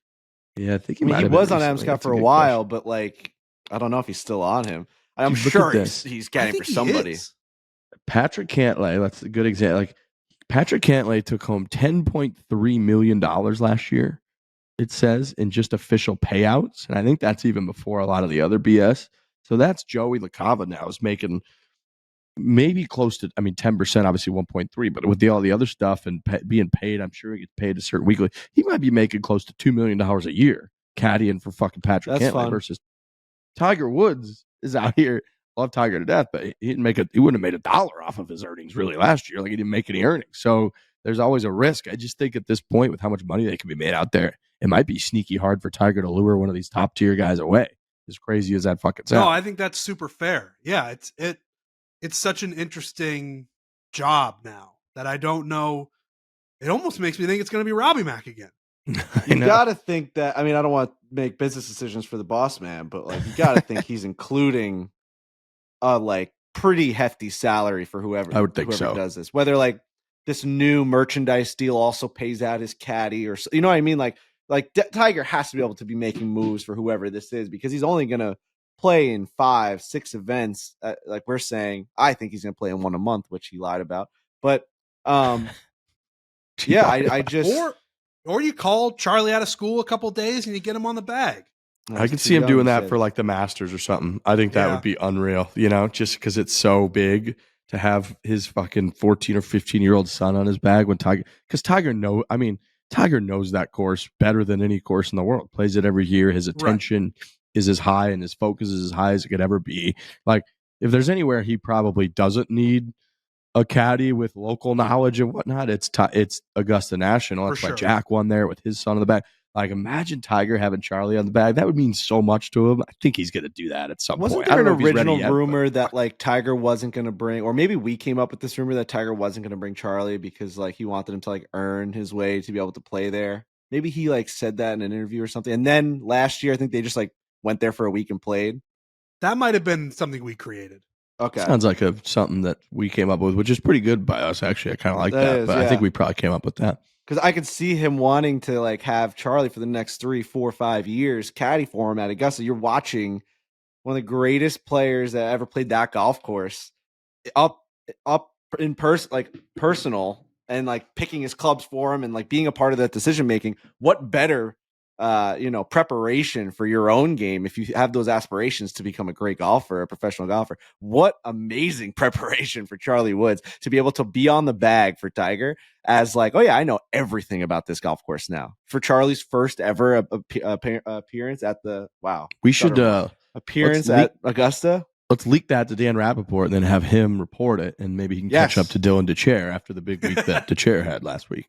Yeah, I think he was on Adam Scott for a while, but like, I don't know if he's still on him. I'm sure he's caddying for somebody. Patrick Cantlay, that's a good example. Like, Patrick Cantlay took home $10.3 million last year, it says, in just official payouts. And I think that's even before a lot of the other BS. So that's Joey LaCava now is making maybe close to, 10%, obviously 1.3, but with all the other stuff and being paid, I'm sure he gets paid a certain weekly. He might be making close to $2 million a year caddying for fucking Patrick Cantlay versus Tiger Woods is out here. Love Tiger to death, but he wouldn't have made $1 off of his earnings really last year. Like, he didn't make any earnings. So there's always a risk. I just think at this point, with how much money they can be made out there, it might be sneaky hard for Tiger to lure one of these top tier guys away. As crazy as that fucking sounds. No, I think that's super fair. Yeah, it's such an interesting job now that I don't know. It almost makes me think it's going to be Robbie Mack again. You got to think that. I don't want to make business decisions for the boss man, but like, you got to think he's including a like pretty hefty salary for whoever does this. Whether like this new merchandise deal also pays out his caddy, or you know what I mean? Like Tiger has to be able to be making moves for whoever this is, because he's only gonna play in 5-6 events. Like we're saying, I think he's gonna play in one a month, which he lied about. But yeah, I just or you call Charlie out of school a couple days and you get him on the bag. I can see him doing that for like the Masters or something. I think that would be unreal, just because it's so big to have his fucking 14 or 15-year-old son on his bag because Tiger knows that course better than any course in the world. Plays it every year. His attention is as high and his focus is as high as it could ever be. Like, if there's anywhere he probably doesn't need a caddy with local knowledge and whatnot, it's Augusta National. That's why Jack won there with his son on the back. Like, imagine Tiger having Charlie on the bag. That would mean so much to him. I think he's going to do that at some point. Wasn't there an original rumor that like Tiger wasn't going to bring, or maybe we came up with this rumor that Tiger wasn't going to bring Charlie because like he wanted him to like earn his way to be able to play there? Maybe he like said that in an interview or something. And then last year, I think they just like went there for a week and played. That might have been something we created. Okay. Sounds like something that we came up with, which is pretty good by us, actually. I kind of like that. But I think we probably came up with that. Because I could see him wanting to like have Charlie for the next 3, 4, 5 years caddy for him at Augusta. You're watching one of the greatest players that ever played that golf course up in person, like personal, and like picking his clubs for him and like being a part of that decision making. What better preparation for your own game if you have those aspirations to become a great golfer, a professional golfer? What amazing preparation for Charlie Woods to be able to be on the bag for Tiger as like, oh yeah, I know everything about this golf course now. For Charlie's first ever appearance at the appearance at Augusta. Let's leak that to Dan Rappaport and then have him report it, and maybe he can catch up to Dylan DeChair after the big week that DeChair had last week.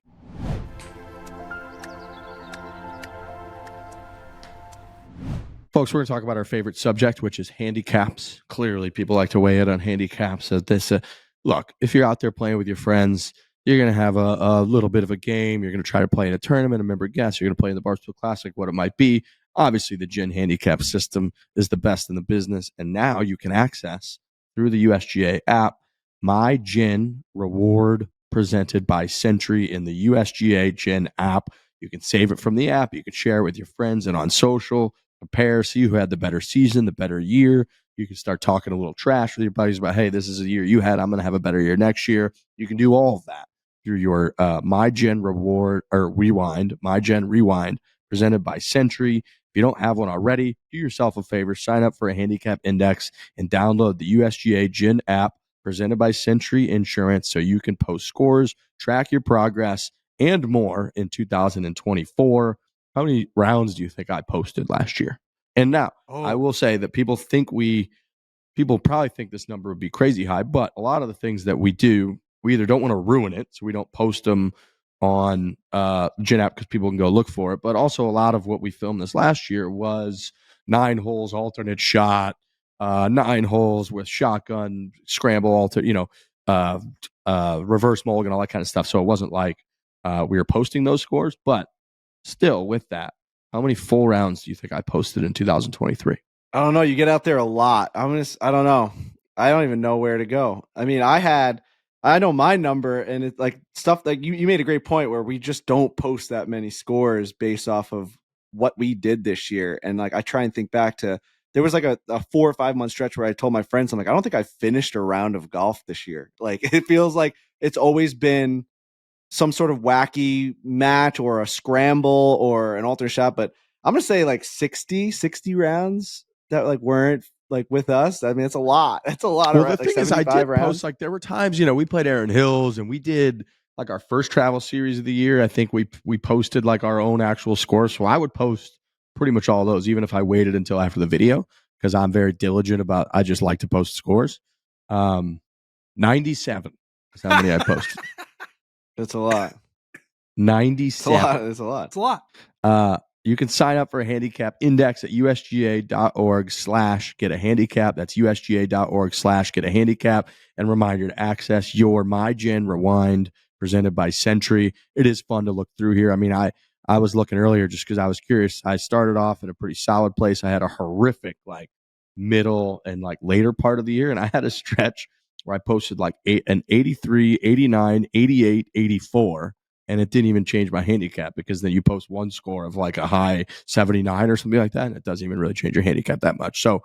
Folks, we're going to talk about our favorite subject, which is handicaps. Clearly, people like to weigh in on handicaps. Look, if you're out there playing with your friends, you're going to have a little bit of a game. You're going to try to play in a tournament, a member guest. You're going to play in the Barstool Classic, what it might be. Obviously, the GIN handicap system is the best in the business. And now you can access, through the USGA app, My GIN reward presented by Sentry in the USGA GIN app. You can save it from the app. You can share it with your friends and on social. Compare, see who had the better season, the better year. You can start talking a little trash with your buddies about, hey, this is a year you had. I'm going to have a better year next year. You can do all of that through your My GIN reward or rewind, My GIN rewind, presented by Sentry. If you don't have one already, do yourself a favor, sign up for a handicap index and download the USGA GIN app presented by Sentry Insurance so you can post scores, track your progress, and more in 2024. How many rounds do you think I posted last year? And now I will say that people probably think this number would be crazy high, but a lot of the things that we do, we either don't want to ruin it, so we don't post them on Gin app because people can go look for it. But also a lot of what we filmed this last year was 9 holes alternate shot, 9 holes with shotgun, scramble, reverse mulligan, all that kind of stuff. So it wasn't like we were posting those scores, but still with that, how many full rounds do you think I posted in 2023? I don't know. You get out there a lot. I don't know. I don't even know where to go. I mean, I know my number, and it's like stuff like you made a great point where we just don't post that many scores based off of what we did this year. And like, I try and think back to, there was like a 4 or 5 month stretch where I told my friends, I'm like, I don't think I finished a round of golf this year. Like, it feels like it's always been some sort of wacky match or a scramble or an alternate shot. But I'm going to say like 60 rounds that like weren't like with us. I mean, it's a lot. That's a lot. Well, of the thing is, I did post, like, there were times, we played Erin Hills and we did like our first travel series of the year. I think we posted like our own actual scores. So I would post pretty much all those, even if I waited until after the video, because I'm very diligent about, I just like to post scores. 97 is how many I posted. That's a lot. 97. It's a lot. It's a lot. You can sign up for a handicap index at usga.org/get a handicap. That's usga.org/get a handicap. And reminder to access your MyGen Rewind presented by Sentry. It is fun to look through here. I mean, I was looking earlier just because I was curious. I started off in a pretty solid place. I had a horrific like middle and like later part of the year. And I had a stretch where I posted like an 83, 89, 88, 84. And it didn't even change my handicap, because then you post one score of like a high 79 or something like that, and it doesn't even really change your handicap that much. So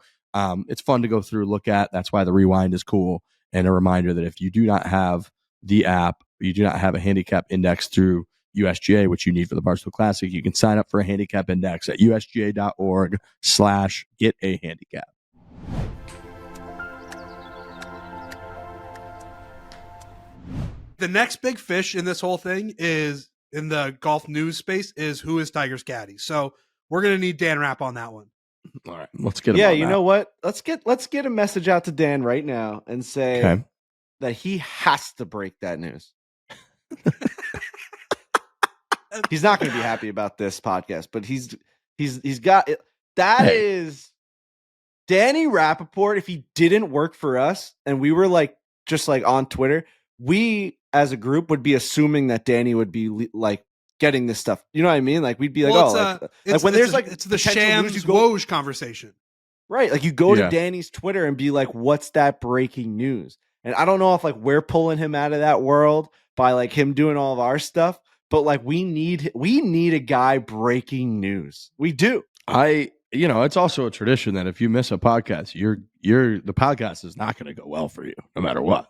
it's fun to go through, look at. That's why the rewind is cool. And a reminder that if you do not have the app, you do not have a handicap index through USGA, which you need for the Barstool Classic, you can sign up for a handicap index at usga.org/get a handicap. The next big fish in this whole thing is in the golf news space is who is Tiger's caddy. So we're going to need Dan Rapp on that one. All right, let's get him. Yeah, on you that. know what? Let's get a message out to Dan right now and say that he has to break that news. He's not going to be happy about this podcast, but he's got it. That is Danny Rappaport. If he didn't work for us and we were like just like on Twitter, we as a group would be assuming that Danny would be like getting this stuff. You know what I mean? Like we'd be like, like when there's like it's the Shams Woj conversation, right? Like you go to Danny's Twitter and be like, "What's that breaking news?" And I don't know if like we're pulling him out of that world by like him doing all of our stuff, but like we need a guy breaking news. We do. It's also a tradition that if you miss a podcast, the podcast is not going to go well for you, no matter what.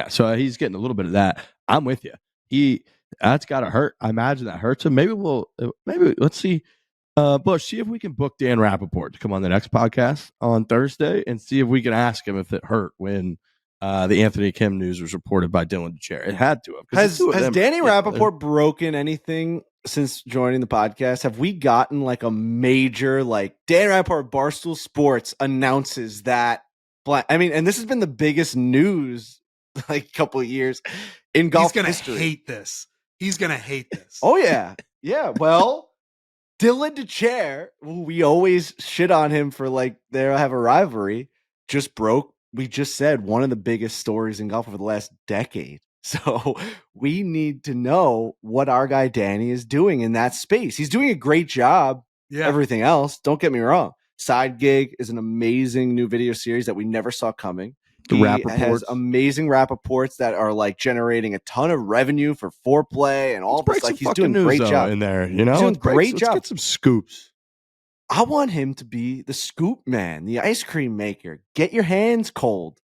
So he's getting a little bit of that. I'm with you. That's got to hurt. I imagine that hurts him. Maybe let's see. Bush, see if we can book Dan Rappaport to come on the next podcast on Thursday and see if we can ask him if it hurt when the Anthony Kim news was reported by Dylan DeChair. It had to have. Has Danny Rappaport broken anything since joining the podcast? Have we gotten like a major, like Dan Rappaport, Barstool Sports announces that? I mean, and this has been the biggest news like a couple of years in golf history. He's gonna hate this. Oh yeah, yeah. Well, Dylan DeChair, we always shit on him for like they have a rivalry. Just broke. We just said one of the biggest stories in golf over the last decade. So we need to know what our guy Danny is doing in that space. He's doing a great job. Yeah. Everything else, don't get me wrong. Side Gig is an amazing new video series that we never saw coming. He has amazing Rappaports that are like generating a ton of revenue for Foreplay and all this. Like he's doing a great job in there. He's doing great job. Let's get some scoops. I want him to be the scoop man, the ice cream maker. Get your hands cold.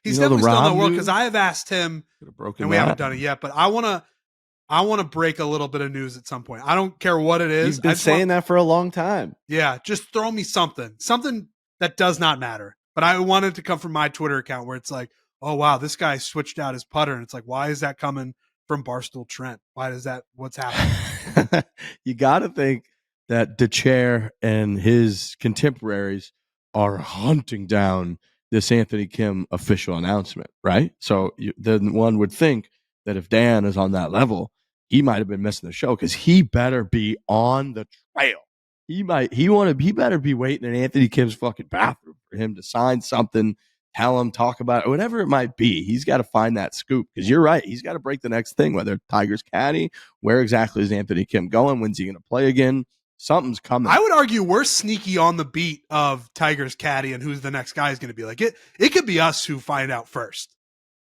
He's definitely still in the world because I have asked him, and we haven't done it yet. But I want to break a little bit of news at some point. I don't care what it is. You've been saying that for a long time. Yeah, just throw me something that does not matter. But I wanted to come from my Twitter account where it's like, oh wow, this guy switched out his putter, and it's like, why is that coming from Barstool Trent? What's happening? You got to think that DeChair and his contemporaries are hunting down this Anthony Kim official announcement, right? So then one would think that if Dan is on that level, he might have been missing the show because he better be on the trail. He better be waiting in Anthony Kim's fucking bathroom for him to sign something, tell him, talk about it, whatever it might be. He's got to find that scoop because you're right. He's got to break the next thing, whether Tiger's caddy, where exactly is Anthony Kim going? When's he going to play again? Something's coming. I would argue we're sneaky on the beat of Tiger's caddy and who's the next guy is going to be. Like it could be us who find out first.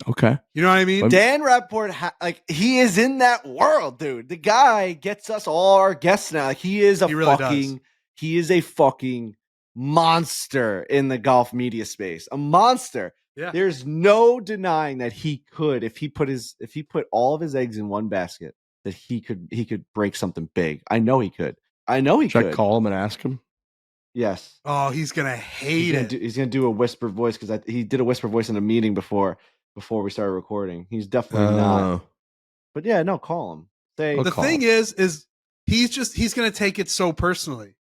Okay. You know what I mean? Dan Rappaport, he is in that world, dude. The guy gets us all our guests now. Like, he is a fucking monster in the golf media space. A monster. Yeah. There's no denying that he could, if he put all of his eggs in one basket, that he could break something big. I know he could. Should I call him and ask him? Yes. Oh, he's gonna hate it. He's gonna do a whisper voice because he did a whisper voice in a meeting before we started recording. He's definitely not. But yeah, no, call him. The thing is he's gonna take it so personally.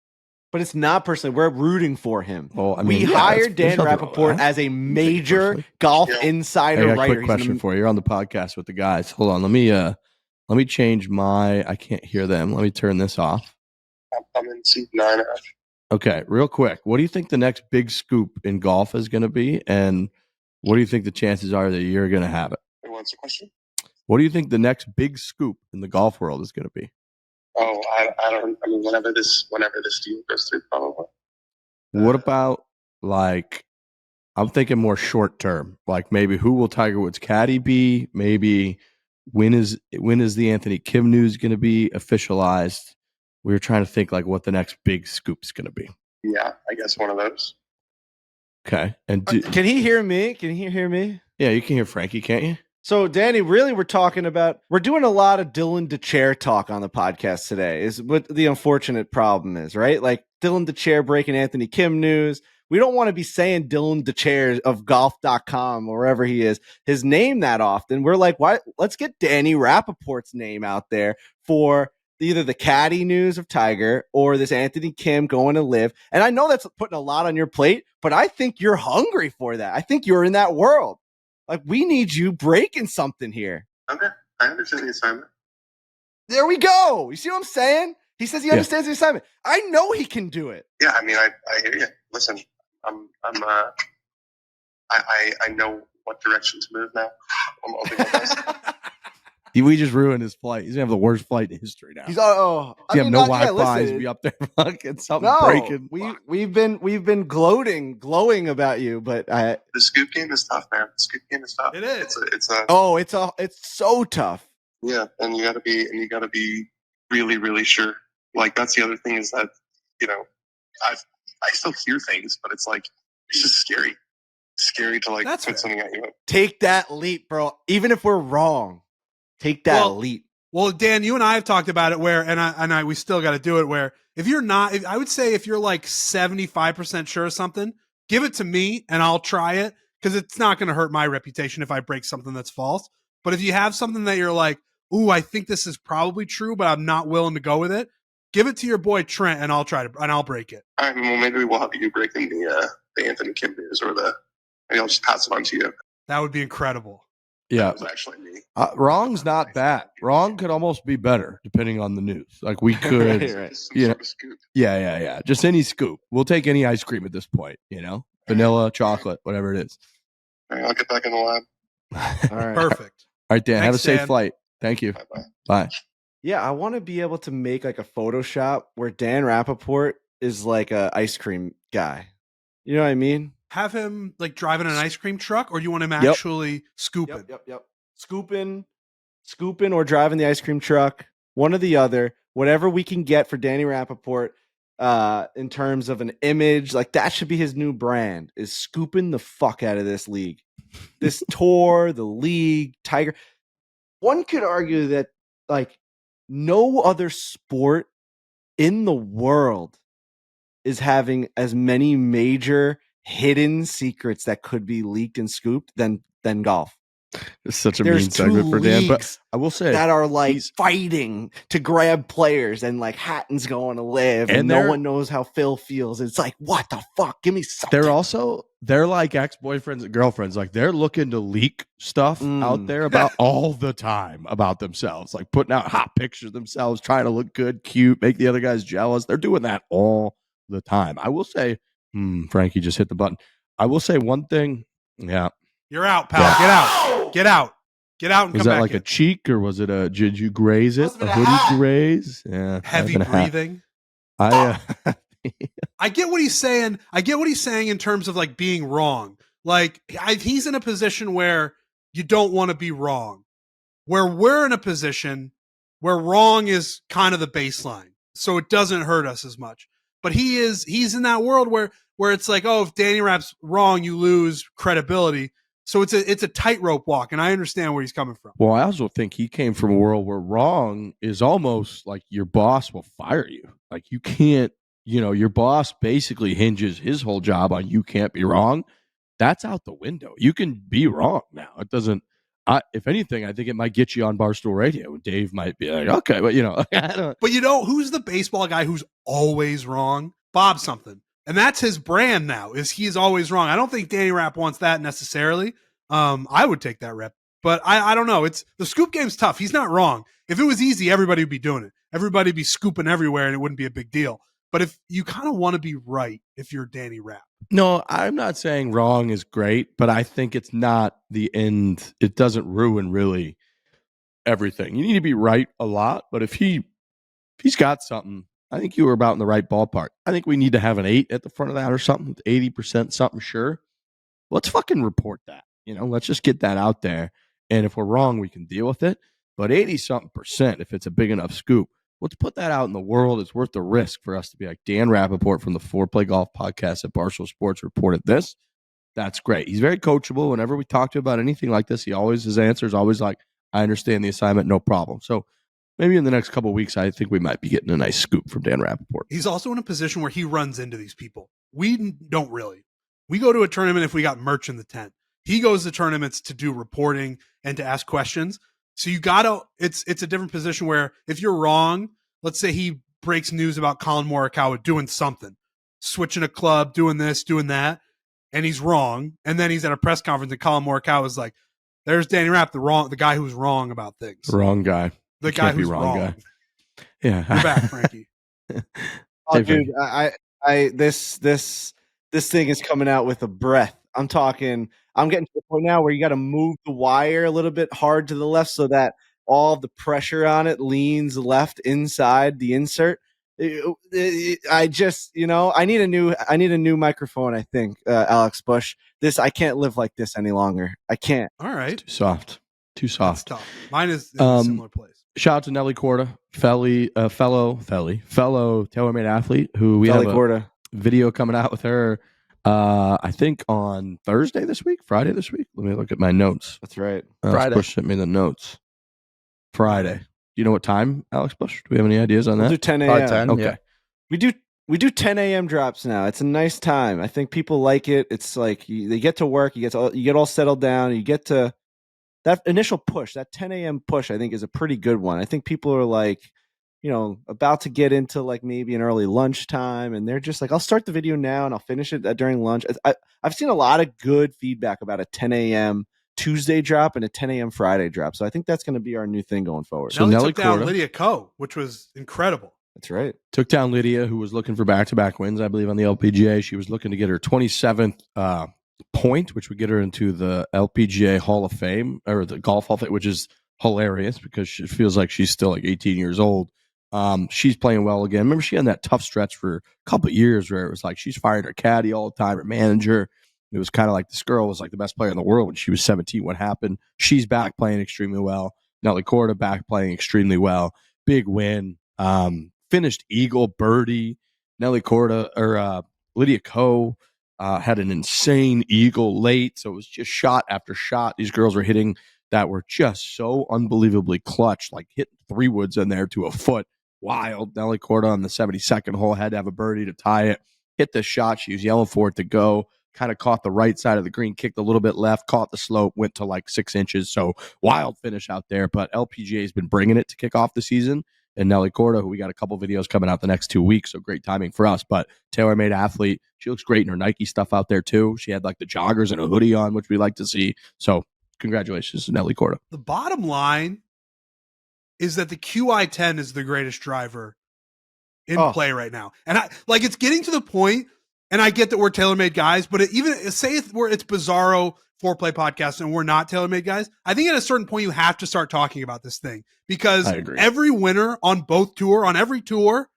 But it's not personally. We're rooting for him. Well, I we mean, hired Dan Rappaport as a major golf insider I got writer. A quick question for you. You're on the podcast with the guys. Hold on. Let me change I can't hear them. Let me turn this off. I'm in seat 9. Okay, real quick. What do you think the next big scoop in golf is going to be? And what do you think the chances are that you're going to have it? What's the question? What do you think the next big scoop in the golf world is going to be? Oh, I don't. I mean, whenever this deal goes through, probably. What about I'm thinking more short term. Like maybe who will Tiger Woods' caddy be? Maybe when is the Anthony Kim news going to be officialized? We were trying to think what the next big scoop's going to be. Yeah, I guess one of those. Okay. And can he hear me? Can he hear me? Yeah, you can hear Frankie, can't you? So, Danny, really, we're doing a lot of Dylan DeChair talk on the podcast today, is what the unfortunate problem is, right? Like Dylan DeChair breaking Anthony Kim news. We don't want to be saying Dylan DeChair of golf.com or wherever he is, his name that often. We're like, why? Let's get Danny Rappaport's name out there for either the caddy news of Tiger or this Anthony Kim going to live. And I know that's putting a lot on your plate, but I think you're hungry for that. I think you're in that world. Like, we need you breaking something here. Okay, I understand the assignment. There we go. You see what I'm saying? He says he understands the assignment. I know he can do it. Yeah, I mean, I hear you. Listen, I know what direction to move now. I'm open to this. We just ruined his flight. He's gonna have the worst flight in history now. He's no Wi-Fi. He's be up there fucking something breaking. We've been glowing about you, but the scoop game is tough, man. The scoop game is tough. It is. It's so tough. Yeah, and you gotta be really, really sure. Like, that's the other thing is that, I still hear things, but it's just scary. Scary to put something at you. Take that leap, bro. Even if we're wrong. Take that leap. Well, Dan, you and I have talked about it we still got to do it where if you're not, I would say if you're 75% sure of something, give it to me and I'll try it because it's not going to hurt my reputation if I break something that's false. But if you have something that you're like, ooh, I think this is probably true, but I'm not willing to go with it, give it to your boy Trent and I'll break it. All right, well, maybe we'll have you breaking the Anthony Kim news maybe I'll just pass it on to you. That would be incredible. Yeah, it was actually me. Wrong's not bad. Wrong could almost be better depending on the news. Like we could, right. Sort of scoop. Yeah. Just any scoop. We'll take any ice cream at this point. Vanilla, chocolate, whatever it is. All right, I'll get back in the lab. All right, perfect. All right, Dan. Thanks, have a safe Dan. flight. Thank you. Bye. Yeah, I want to be able to make a Photoshop where Dan Rappaport is like a ice cream guy. You know what I mean? Have him driving an ice cream truck, or do you want him actually scooping? Yep. Scooping or driving the ice cream truck. One or the other. Whatever we can get for Danny Rappaport in terms of an image. That should be his new brand, is scooping the fuck out of this league. This tour, the league, Tiger. One could argue that no other sport in the world is having as many major hidden secrets that could be leaked and scooped than golf. It's such a There's mean segment two for Dan, but leagues I will say that are like fighting to grab players, and like Hatton's going to live, and no one knows how Phil feels. It's like, what the fuck? Give me something. They're like ex-boyfriends and girlfriends. Like they're looking to leak stuff out there about all the time about themselves, like putting out hot pictures of themselves, trying to look good, cute, make the other guys jealous. They're doing that all the time. I will say, Frankie just hit the button. I will say one thing. Yeah. You're out, pal. Yeah. Get out. Get out. Get out and was come that back like in. a cheek or was it did you graze it? A hoodie graze? Yeah. Heavy breathing. I get what he's saying. I get what he's saying in terms of like being wrong. Like he's in a position where you don't want to be wrong. Where we're in a position where wrong is kind of the baseline. So it doesn't hurt us as much. But he's in that world where it's like, oh, if Danny Rapp's wrong, you lose credibility. So it's a tightrope walk, and I understand where he's coming from. Well, I also think he came from a world where wrong is almost like your boss will fire you. Like you can't, your boss basically hinges his whole job on you can't be wrong. That's out the window. You can be wrong now. It doesn't. If anything, I think it might get you on Barstool Radio. Dave might be like, okay, but I don't. But who's the baseball guy who's always wrong? Bob something. And that's his brand now, is he's always wrong. I don't think Danny Rapp wants that necessarily. I would take that rep. But I don't know. The scoop game's tough. He's not wrong. If it was easy, everybody would be doing it. Everybody would be scooping everywhere and it wouldn't be a big deal. But if you kind of want to be right, if you're Danny Rapp. No, I'm not saying wrong is great, but I think it's not the end. It doesn't ruin really everything. You need to be right a lot, but if he's got something, I think you were about in the right ballpark. I think we need to have an 8 at the front of that or something, 80% something, sure. Let's fucking report that. Let's just get that out there. And if we're wrong, we can deal with it. But 80-something%, if it's a big enough scoop, let's put that out in the world. It's worth the risk for us to be like, Dan Rappaport from the Fore Play Golf podcast at Barstool Sports reported this. That's great. He's very coachable. Whenever we talk to him about anything like this, his answer is always like, I understand the assignment, no problem. So maybe in the next couple of weeks, I think we might be getting a nice scoop from Dan Rappaport. He's also in a position where he runs into these people. We don't really. We go to a tournament if we got merch in the tent. He goes to tournaments to do reporting and to ask questions. So it's a different position where if you're wrong, let's say he breaks news about Colin Morikawa doing something, switching a club, doing this, doing that, and he's wrong. And then he's at a press conference and Colin Morikawa is like, there's Danny Rapp, the guy who's wrong about things. Wrong guy. The guy who's wrong. Guy. Yeah. You're back, Frankie. Oh, dude, this thing is coming out with a breath. I'm getting to the point now where you got to move the wire a little bit hard to the left so that all the pressure on it leans left inside the insert. I just, I need a new microphone. I think, Alex Bush. I can't live like this any longer. I can't. All right, too soft. Mine is in a similar place. Shout out to Nelly Korda, fellow TaylorMade athlete, who we Nelly have Korda. Video coming out with her. I think on Friday this week. Let me look at my notes. That's right. Alex Bush sent me the notes. Friday. Do you know what time, Alex Bush? Do we have any ideas on that? We'll do 10 a.m. 10, okay. Yeah. We do 10 a.m. drops now. It's a nice time. I think people like it. It's like they get to work. You get all settled down. You get to that initial push. That 10 a.m. push, I think, is a pretty good one. I think people are like, about to get into like maybe an early lunchtime, and they're just like, I'll start the video now and I'll finish it during lunch. I've seen a lot of good feedback about a 10 a.m. Tuesday drop and a 10 a.m. Friday drop. So I think that's going to be our new thing going forward. So Nelly took down Lydia Ko, which was incredible. That's right. Took down Lydia, who was looking for back-to-back wins, I believe, on the LPGA. She was looking to get her 27th point, which would get her into the LPGA Hall of Fame, or the Golf Hall of Fame, which is hilarious because she feels like she's still like 18 years old. She's playing well again. Remember, she had that tough stretch for a couple of years where it was like she's fired her caddy all the time, her manager. It was kind of like this girl was like the best player in the world when she was 17. What happened? She's back playing extremely well. Nelly Korda back playing extremely well. Big win. Finished eagle, birdie. Nelly Korda or Lydia Ko had an insane eagle late. So it was just shot after shot. These girls were hitting that were just so unbelievably clutch, like hitting 3 woods in there to a foot. Wild. Nelly Korda on the 72nd hole had to have a birdie to tie it. Hit the shot. She was yelling for it to go. kind of caught the right side of the green, kicked a little bit left, caught the slope, went to like 6 inches. So wild finish out there. But LPGA has been bringing it to kick off the season. And Nelly Korda, who we got a couple videos coming out the next 2 weeks, so great timing for us. But tailor-made athlete, she looks great in her Nike stuff out there too. She had like the joggers and a hoodie on, which we like to see. So congratulations to Nelly Korda. The bottom line is that the QI10 is the greatest driver in play right now. And it's getting to the point, and I get that we're tailor-made guys, but it's Bizarro Foreplay podcast and we're not tailor-made guys. I think at a certain point you have to start talking about this thing, because every winner on every tour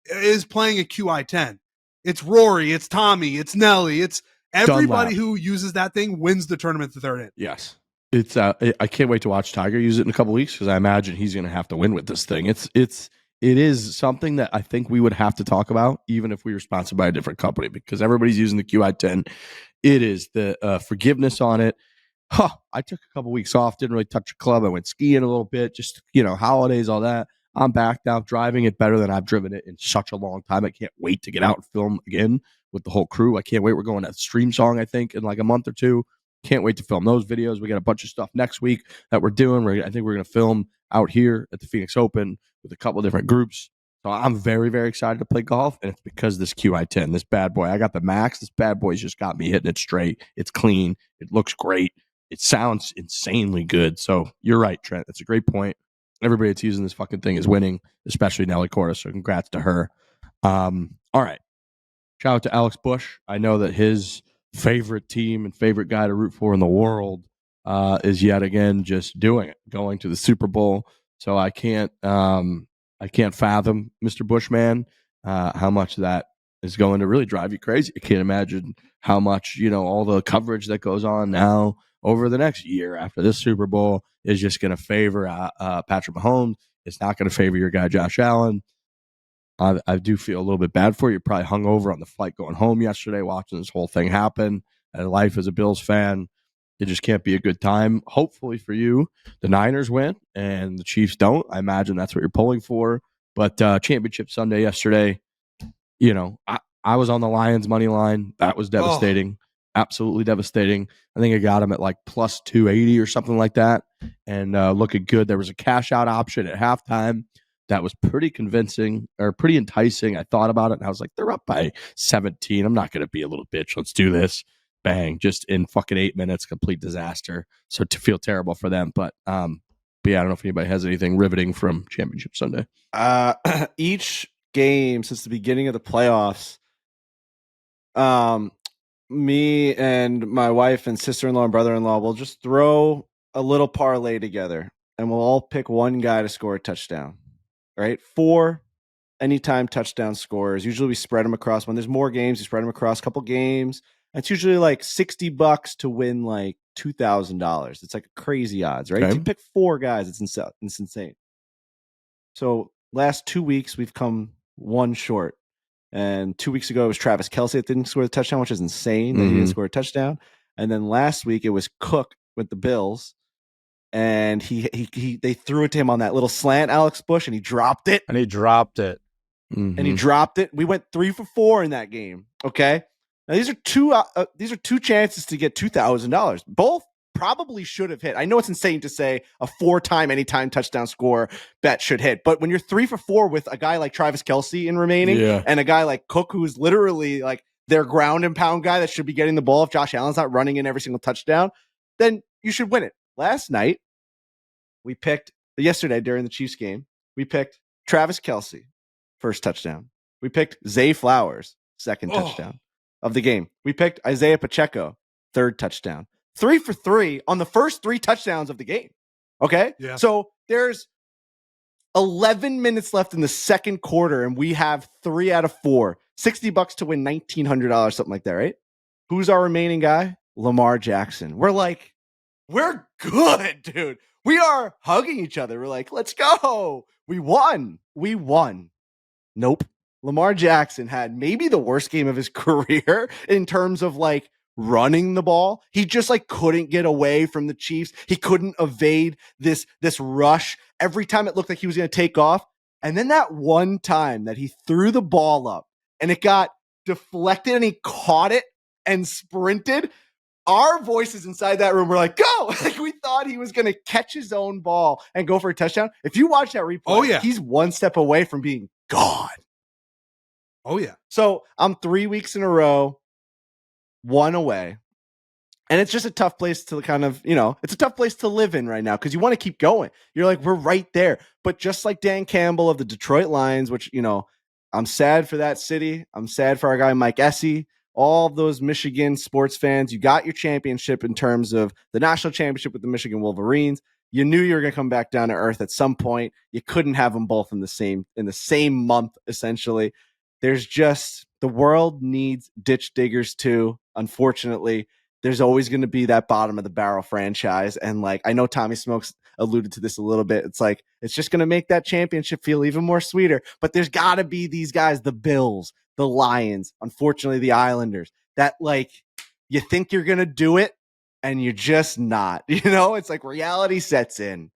is playing a QI10. It's Rory, it's Tommy, it's Nelly, it's everybody who uses that thing wins the tournament that they're in. Yes. It's I can't wait to watch Tiger use it in a couple weeks, because I imagine he's going to have to win with this thing. It is something that I think we would have to talk about, even if we were sponsored by a different company, because everybody's using the QI10. It is the forgiveness on it. I took a couple weeks off, didn't really touch a club. I went skiing a little bit, just, holidays, all that. I'm back now, driving it better than I've driven it in such a long time. I can't wait to get out and film again with the whole crew. I can't wait. We're going to Stream Song, I think, in like a month or two. Can't wait to film those videos. We got a bunch of stuff next week that we're doing. I think we're going to film out here at the Phoenix Open with a couple of different groups. So I'm very, very excited to play golf, and it's because of this QI10, this bad boy. I got the Max. This bad boy's just got me hitting it straight. It's clean. It looks great. It sounds insanely good. So you're right, Trent. That's a great point. Everybody that's using this fucking thing is winning, especially Nelly Korda. So congrats to her. All right. Shout out to Alex Bush. I know that his favorite team and favorite guy to root for in the world is yet again just doing it, going to the Super Bowl. So I can't fathom, Mr. Bushman, how much that is going to really drive you crazy. I can't imagine how much, all the coverage that goes on now over the next year after this Super Bowl is just going to favor Patrick Mahomes. It's not going to favor your guy, Josh Allen. I do feel a little bit bad for you. You're probably hungover on the flight going home yesterday, watching this whole thing happen. And life as a Bills fan, it just can't be a good time. Hopefully for you, the Niners win and the Chiefs don't. I imagine that's what you're pulling for. But Championship Sunday yesterday, I was on the Lions money line. That was devastating. Absolutely devastating. I think I got him at like plus 280 or something like that. And looking good. There was a cash out option at halftime that was pretty convincing or pretty enticing. I thought about it and I was like, they're up by 17. I'm not going to be a little bitch. Let's do this. Bang. Just in fucking 8 minutes, complete disaster. So to feel terrible for them. But yeah, I don't know if anybody has anything riveting from Championship Sunday. Each game since the beginning of the playoffs, me and my wife and sister-in-law and brother-in-law will just throw a little parlay together and we'll all pick one guy to score a touchdown. Right? 4 anytime touchdown scorers. Usually we spread them across. When there's more games, you spread them across a couple games. And it's usually like $60 to win like $2,000. It's like crazy odds, right? Okay. If you pick 4 guys, it's insane. So last 2 weeks, we've come one short. And 2 weeks ago, it was Travis Kelce that didn't score the touchdown, which is insane that he didn't score a touchdown. And then last week, it was Cook with the Bills. And they threw it to him on that little slant, Alex Bush, and he dropped it. And he dropped it. We went 3 for 4 in that game. Okay. Now these are two chances to get $2,000. Both probably should have hit. I know it's insane to say a 4-time anytime touchdown score bet should hit, but when you're 3 for 4 with a guy like Travis Kelce in remaining and a guy like Cook, who's literally like their ground and pound guy that should be getting the ball if Josh Allen's not running in every single touchdown, then you should win it. Last night, yesterday during the Chiefs game, we picked Travis Kelce, first touchdown. We picked Zay Flowers, second touchdown of the game. We picked Isaiah Pacheco, third touchdown. 3 for 3 on the first 3 touchdowns of the game. Okay? Yeah. So there's 11 minutes left in the second quarter, and we have 3 out of 4. $60 to win $1,900, something like that, right? Who's our remaining guy? Lamar Jackson. We're good, dude. We are hugging each other. We're like, let's go. We won. Nope. Lamar Jackson had maybe the worst game of his career in terms of like running the ball. He just like couldn't get away from the Chiefs. He couldn't evade this rush. Every time it looked like he was going to take off. And then that one time that he threw the ball up and it got deflected and he caught it and sprinted, our voices inside that room were like, go! Like we thought he was going to catch his own ball and go for a touchdown. If you watch that replay, he's one step away from being gone. Oh, yeah. So I'm 3 weeks in a row, one away. And it's just a tough place to kind of, it's a tough place to live in right now because you want to keep going. You're like, we're right there. But just like Dan Campbell of the Detroit Lions, which, I'm sad for that city. I'm sad for our guy, Mike Essie. All of those Michigan sports fans, you got your championship in terms of the national championship with the Michigan Wolverines. You knew you were going to come back down to earth at some point. You couldn't have them both in the same month, essentially. There's just, the world needs ditch diggers too, unfortunately. There's always going to be that bottom of the barrel franchise. And I know Tommy Smokes alluded to this a little bit. It's it's just going to make that championship feel even more sweeter. But there's got to be these guys, the Bills, the Lions, unfortunately, the Islanders, that you think you're going to do it and you're just not. It's like reality sets in.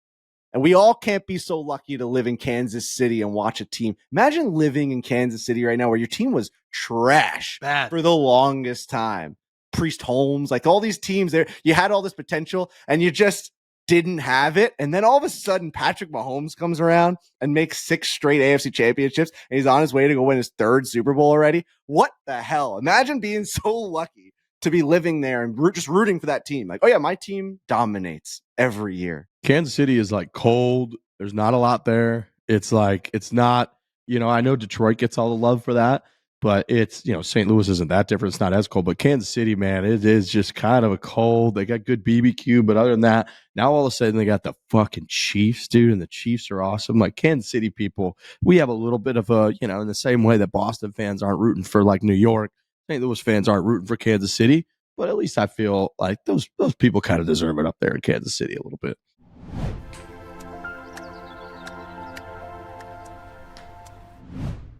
And we all can't be so lucky to live in Kansas City and watch a team. Imagine living in Kansas City right now where your team was trash for the longest time. Priest Holmes, all these teams there, you had all this potential and you just didn't have it. And then all of a sudden, Patrick Mahomes comes around and makes 6 straight AFC championships. And he's on his way to go win his 3rd Super Bowl already. What the hell? Imagine being so lucky to be living there and just rooting for that team. Oh yeah, my team dominates every year. Kansas City is cold. There's not a lot there. It's not, I know Detroit gets all the love for that. But it's, St. Louis isn't that different. It's not as cold. But Kansas City, man, it is just kind of a cold. They got good BBQ. But other than that, now all of a sudden they got the fucking Chiefs, dude. And the Chiefs are awesome. Kansas City people, we have a little bit of a, in the same way that Boston fans aren't rooting for New York, St. Louis fans aren't rooting for Kansas City. But at least I feel like those people kind of deserve it up there in Kansas City a little bit.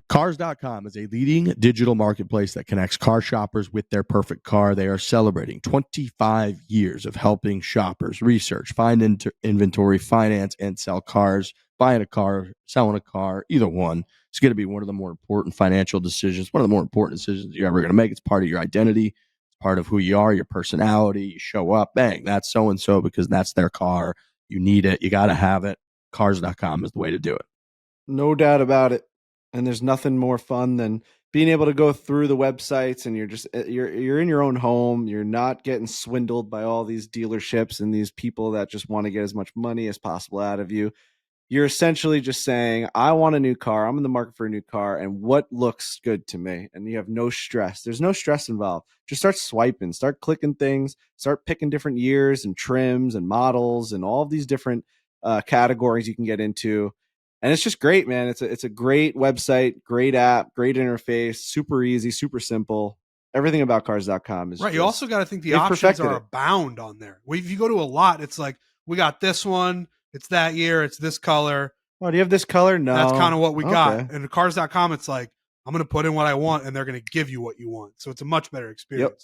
Cars.com is a leading digital marketplace that connects car shoppers with their perfect car. They are celebrating 25 years of helping shoppers research, find inventory, finance, and sell cars. Buying a car, selling a car, either one. It's going to be one of the more important financial decisions, one of the more important decisions you're ever going to make. It's part of your identity. It's part of who you are, your personality. You show up, bang, that's so-and-so because that's their car. You need it. You got to have it. Cars.com is the way to do it. No doubt about it. And there's nothing more fun than being able to go through the websites and you're in your own home. You're not getting swindled by all these dealerships and these people that just want to get as much money as possible out of you. You're essentially just saying, I want a new car. I'm in the market for a new car. And what looks good to me? And you have no stress. There's no stress involved. Just start swiping, start clicking things, start picking different years and trims and models and all of these different categories you can get into. And it's just great, man. It's a great website, great app, great interface, super easy, super simple. Everything about cars.com is right. You also got to think the options are abound on there. If you go to a lot, it's we got this one, it's that year, it's this color. Oh, do you have this color? No. That's kind of what we got. And at cars.com, it's I'm going to put in what I want and they're going to give you what you want. So it's a much better experience. Yep.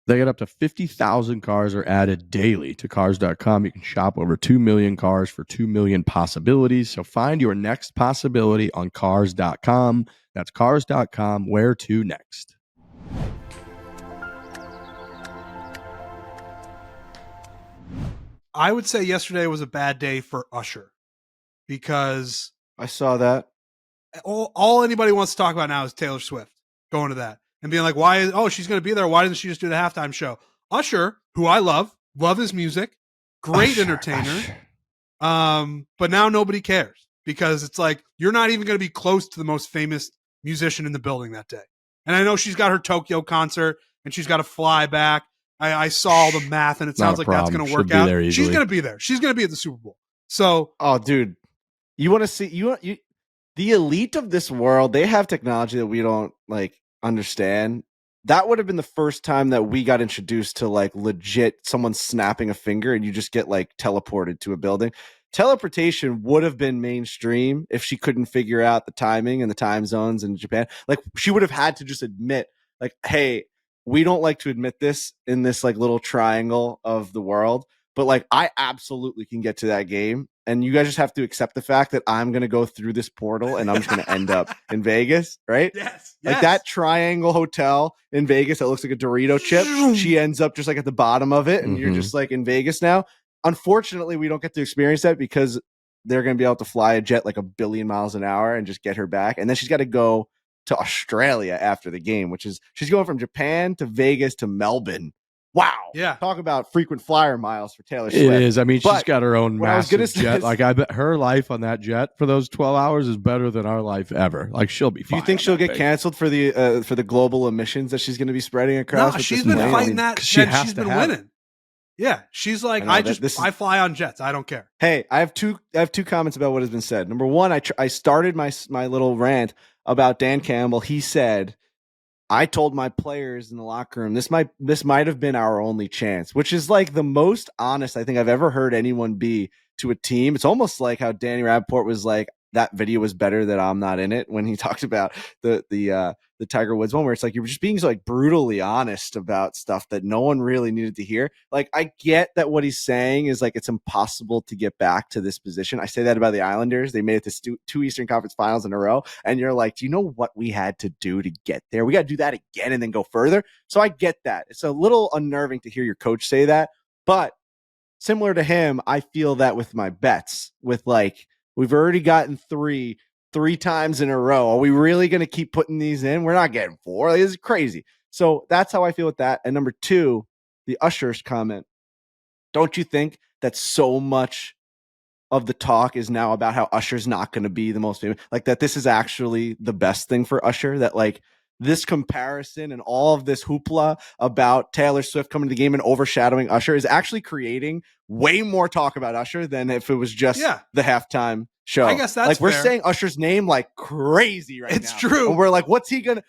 They get up to 50,000 cars are added daily to cars.com. You can shop over 2 million cars for 2 million possibilities. So find your next possibility on cars.com. That's cars.com. Where to next? I would say yesterday was a bad day for Usher because I saw that. All anybody wants to talk about now is Taylor Swift going to that. And being she's going to be there. Why didn't she just do the halftime show? Usher, who I love his music, great entertainer. But now nobody cares because it's you're not even going to be close to the most famous musician in the building that day. And I know she's got her Tokyo concert and she's got to fly back. I saw all the math and it sounds like that's going to work out. She's going to be there. She's going to be at the Super Bowl. So, oh, dude, you want to see the elite of this world? They have technology that we don't understand. That would have been the first time that we got introduced to legit someone snapping a finger and you just get teleported to a building. Teleportation would have been mainstream if she couldn't figure out the timing and the time zones in Japan. She would have had to just admit hey, we don't like to admit this in this little triangle of the world, but I absolutely can get to that game and you guys just have to accept the fact that I'm going to go through this portal and I'm just going to end up in Vegas, right? Yes. Like that triangle hotel in Vegas that looks like a Dorito chip. She ends up just like at the bottom of it, and you're just like in Vegas now. Unfortunately, we don't get to experience that because they're going to be able to fly a jet like 1 billion miles an hour and just get her back. And then she's got to go to Australia after the game, which is she's going from Japan to Vegas to Melbourne. Wow. Yeah. Talk about frequent flyer miles for Taylor Swift. It is. I mean, she's got her own massive jet. Is, like, I bet her life on that jet for those 12 hours is better than our life ever. Like, she'll be fine. Do you think she'll get canceled for the global emissions that she's going to be spreading across? No, she's been fighting that. She's been winning. It. Yeah, she's like, I fly on jets. I don't care. Hey, I have two comments about what has been said. Number one, I started my little rant about Dan Campbell. He said, I told my players in the locker room, this might have been our only chance, which is like the most honest I think I've ever heard anyone be to a team. It's almost like how Danny Rappaport was like, that video was better that I'm not in it, when he talked about the Tiger Woods one, where it's like you're just being so like brutally honest about stuff that no one really needed to hear. Like, I get that what he's saying is like it's impossible to get back to this position. I say that about the Islanders. They made it to 2 Eastern Conference Finals in a row, and you're like, do you know what we had to do to get there? We got to do that again and then go further. So I get that. It's a little unnerving to hear your coach say that, but similar to him, I feel that with my bets, with like, we've already gotten three times in a row. Are we really going to keep putting these in? We're not getting 4. Like, this is crazy. So that's how I feel with that. And number 2, the Usher's comment. Don't you think that so much of the talk is now about how Usher's not going to be the most famous? Like, that this is actually the best thing for Usher, that like this comparison and all of this hoopla about Taylor Swift coming to the game and overshadowing Usher is actually creating way more talk about Usher than if it was just the halftime show. I guess that's like, we're fair. saying Usher's name like crazy right now. It's true. And we're like, what's he gonna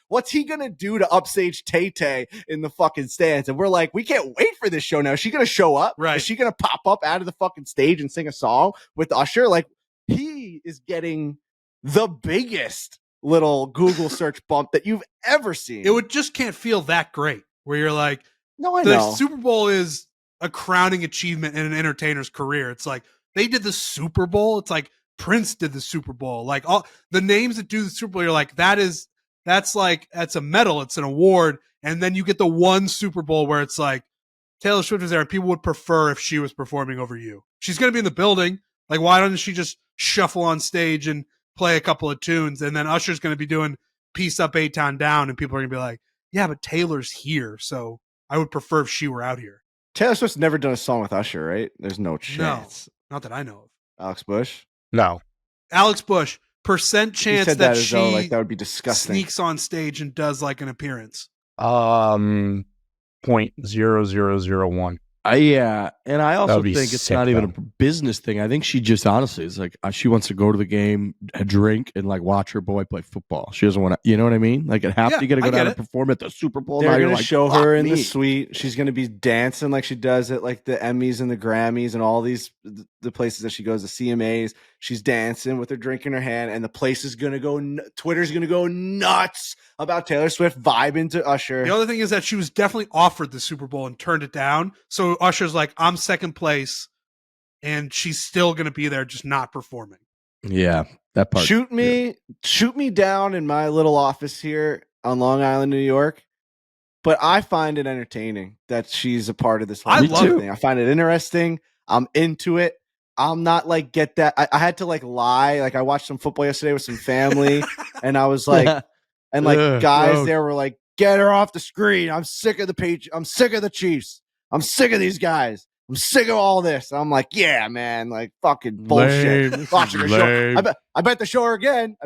do to upstage Tay-Tay in the fucking stands? And we're like, we can't wait for this show now. Is she gonna show up? Right. Is she gonna pop up out of the fucking stage and sing a song with Usher? Like, he is getting the biggest little Google search bump that you've ever seen. It just can't feel that great, where you're like, no, I the know. Super Bowl is a crowning achievement in an entertainer's career. It's like they did the Super Bowl. It's like Prince did the Super Bowl. Like, all the names that do the Super Bowl, you're like, that's a medal. It's an award. And then you get the one Super Bowl where it's like Taylor Swift is there, and people would prefer if she was performing over you. She's going to be in the building. Like, why doesn't she just shuffle on stage and play a couple of tunes? And then Usher's going to be doing Peace Up, A-Town Down, and people are going to be like, yeah, but Taylor's here, so I would prefer if she were out here. Taylor Swift's never done a song with Usher, right? There's no chance. No, not that I know of. Alex Bush? No. Alex Bush, percent chance said that as she though, like, that would be disgusting. Sneaks on stage and does like an appearance. 0.0001. Yeah, and I also think it's not even though. a business thing. I think she just honestly is like, she wants to go to the game, drink, and like watch her boy play football. She doesn't want to, you know what I mean? Like, you got to go down and perform at the Super Bowl. They're going to like, show her in the suite. She's going to be dancing like she does at like the Emmys and the Grammys and all these the places that she goes, the CMAs. She's dancing with her drink in her hand, and the place is going to go. Twitter's going to go nuts about Taylor Swift vibing to Usher. The other thing is that she was definitely offered the Super Bowl and turned it down. So Usher's like, I'm second place, and she's still going to be there, just not performing. Yeah, that part. Shoot me down in my little office here on Long Island, New York. But I find it entertaining that she's a part of this whole thing. I find it interesting. I'm into it. I'm not like, get that. I had to like lie. Like, I watched some football yesterday with some family, and I was like, and like guys there were like, get her off the screen. I'm sick of the page. I'm sick of the Chiefs. I'm sick of these guys. I'm sick of all this. And I'm like, yeah, man, like fucking bullshit. Watching her show. I bet the show her again.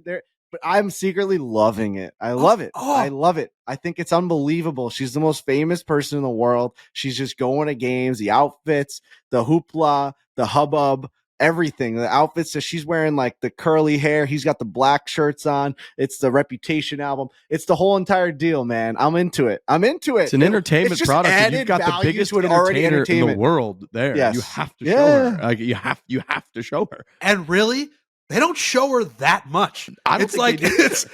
But I'm secretly loving it. I love it. I love it. I think it's unbelievable. She's the most famous person in the world. She's just going to games, the outfits, the hoopla, the hubbub, everything. The outfits that she's wearing, like the curly hair. He's got the black shirts on. It's the Reputation album. It's the whole entire deal, man. I'm into it. It's an entertainment product. And you've got the biggest entertainer in the world there. Yes. You have to show her. Like, you have to show her. And really, they don't show her that much. It's like if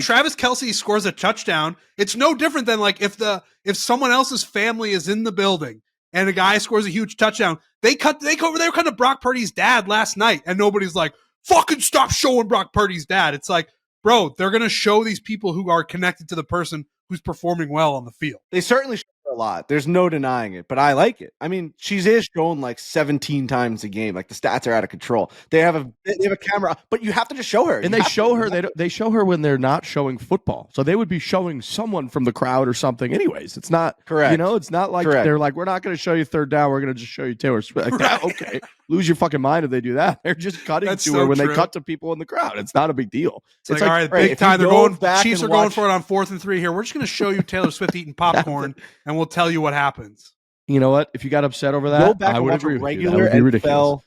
Travis Kelce scores a touchdown, it's no different than like if someone else's family is in the building and a guy scores a huge touchdown. They were cutting Brock Purdy's dad last night, and nobody's like, fucking stop showing Brock Purdy's dad. It's like, bro, they're going to show these people who are connected to the person who's performing well on the field. They certainly show her a lot. There's no denying it, but I like it. I mean, she is shown like 17 times a game. Like the stats are out of control. They have a camera, but you have to just show her. And they show her. They show her when they're not showing football. So they would be showing someone from the crowd or something. Anyways, it's not correct. You know, it's not like they're like, we're not going to show you third down. We're going to just show you Taylor Swift. Like, Right. Okay, lose your fucking mind if they do that. They're just cutting That's to so her when true. they cut to people in the crowd. It's not a big deal. It's like all right, right, big time. They're going. Chiefs are going watch- for it on 4th and 3 here. We're just going to show you Taylor Swift eating popcorn, and we'll tell you what happens. You know what? If you got upset over that, Go back I and would watch a agree with you. That regular would be ridiculous. NFL.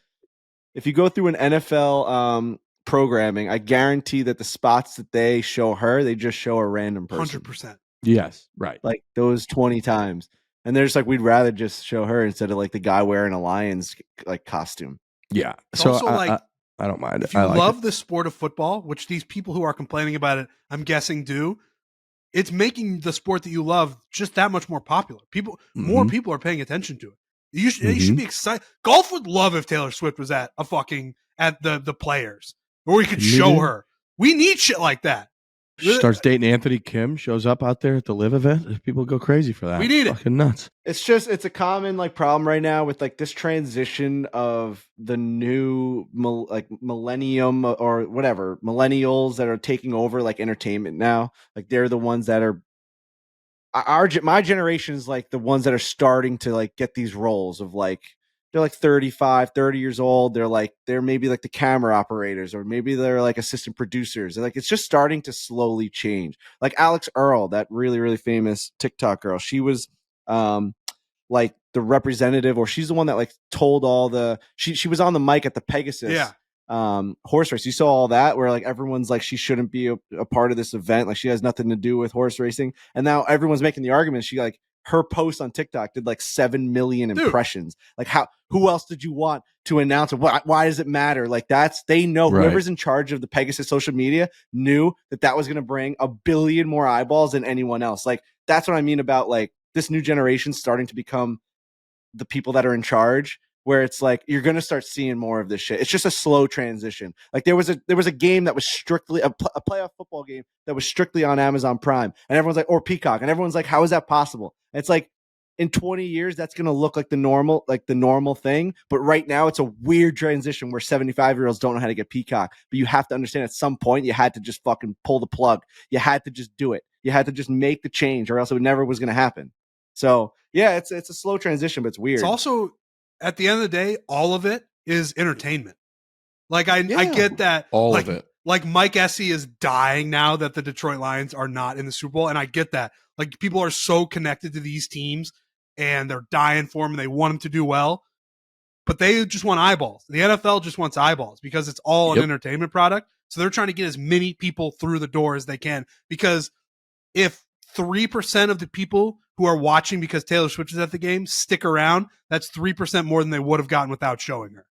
If you go through an NFL programming, I guarantee that the spots that they show her, they just show a random person. 100%. Yes, right. Like those 20 times. And they're just like, we'd rather just show her instead of like the guy wearing a Lions like costume. Yeah. It's So also like, I don't mind it. if you I like love it. the sport of football, which these people who are complaining about it, I'm guessing do, it's making the sport that you love just that much more popular. More people are paying attention to it. You should be excited. Golf would love if Taylor Swift was at the Players, or we could show her. We need shit like that. Starts dating Anthony Kim, shows up out there at the live event. People go crazy for that. We need it. Fucking nuts. It's a common like problem right now with like this transition of the new millennium or whatever millennials that are taking over like entertainment now. Like they're the ones that are my generation is like the ones that are starting to like get these roles of like they're like 35, 30 years old. They're maybe like the camera operators, or maybe they're like assistant producers. Like it's just starting to slowly change. Like Alex Earl, that really, really famous TikTok girl. She was like the representative, or she's the one that like told all the she was on the mic at the Pegasus horse race. You saw all that where like everyone's like she shouldn't be a part of this event. Like she has nothing to do with horse racing. And now everyone's making the argument. She like her post on TikTok did like 7 million impressions. Like who else did you want to announce it? Why does it matter? Like they know whoever's in charge of the Pegasus social media knew that was going to bring 1 billion more eyeballs than anyone else. Like that's what I mean about like this new generation starting to become the people that are in charge, where it's like you're going to start seeing more of this shit. It's just a slow transition. Like there was a game that was strictly a playoff football game that was strictly on Amazon Prime, and everyone's like, or Peacock, and everyone's like, how is that possible? And it's like in 20 years that's going to look like the normal thing, but right now it's a weird transition where 75-year-olds don't know how to get Peacock. But you have to understand at some point you had to just fucking pull the plug. You had to just do it. You had to just make the change, or else it never was going to happen. So yeah, it's a slow transition, but it's weird. It's also, at the end of the day, all of it is entertainment. Like I get that all of it. Like Mike Essie is dying now that the Detroit Lions are not in the Super Bowl, and I get that. Like people are so connected to these teams, and they're dying for them, and they want them to do well, but they just want eyeballs. The NFL just wants eyeballs because it's all an entertainment product. So they're trying to get as many people through the door as they can, because if 3% of the people who are watching because Taylor Swift is at the game stick around, that's 3% more than they would have gotten without showing her.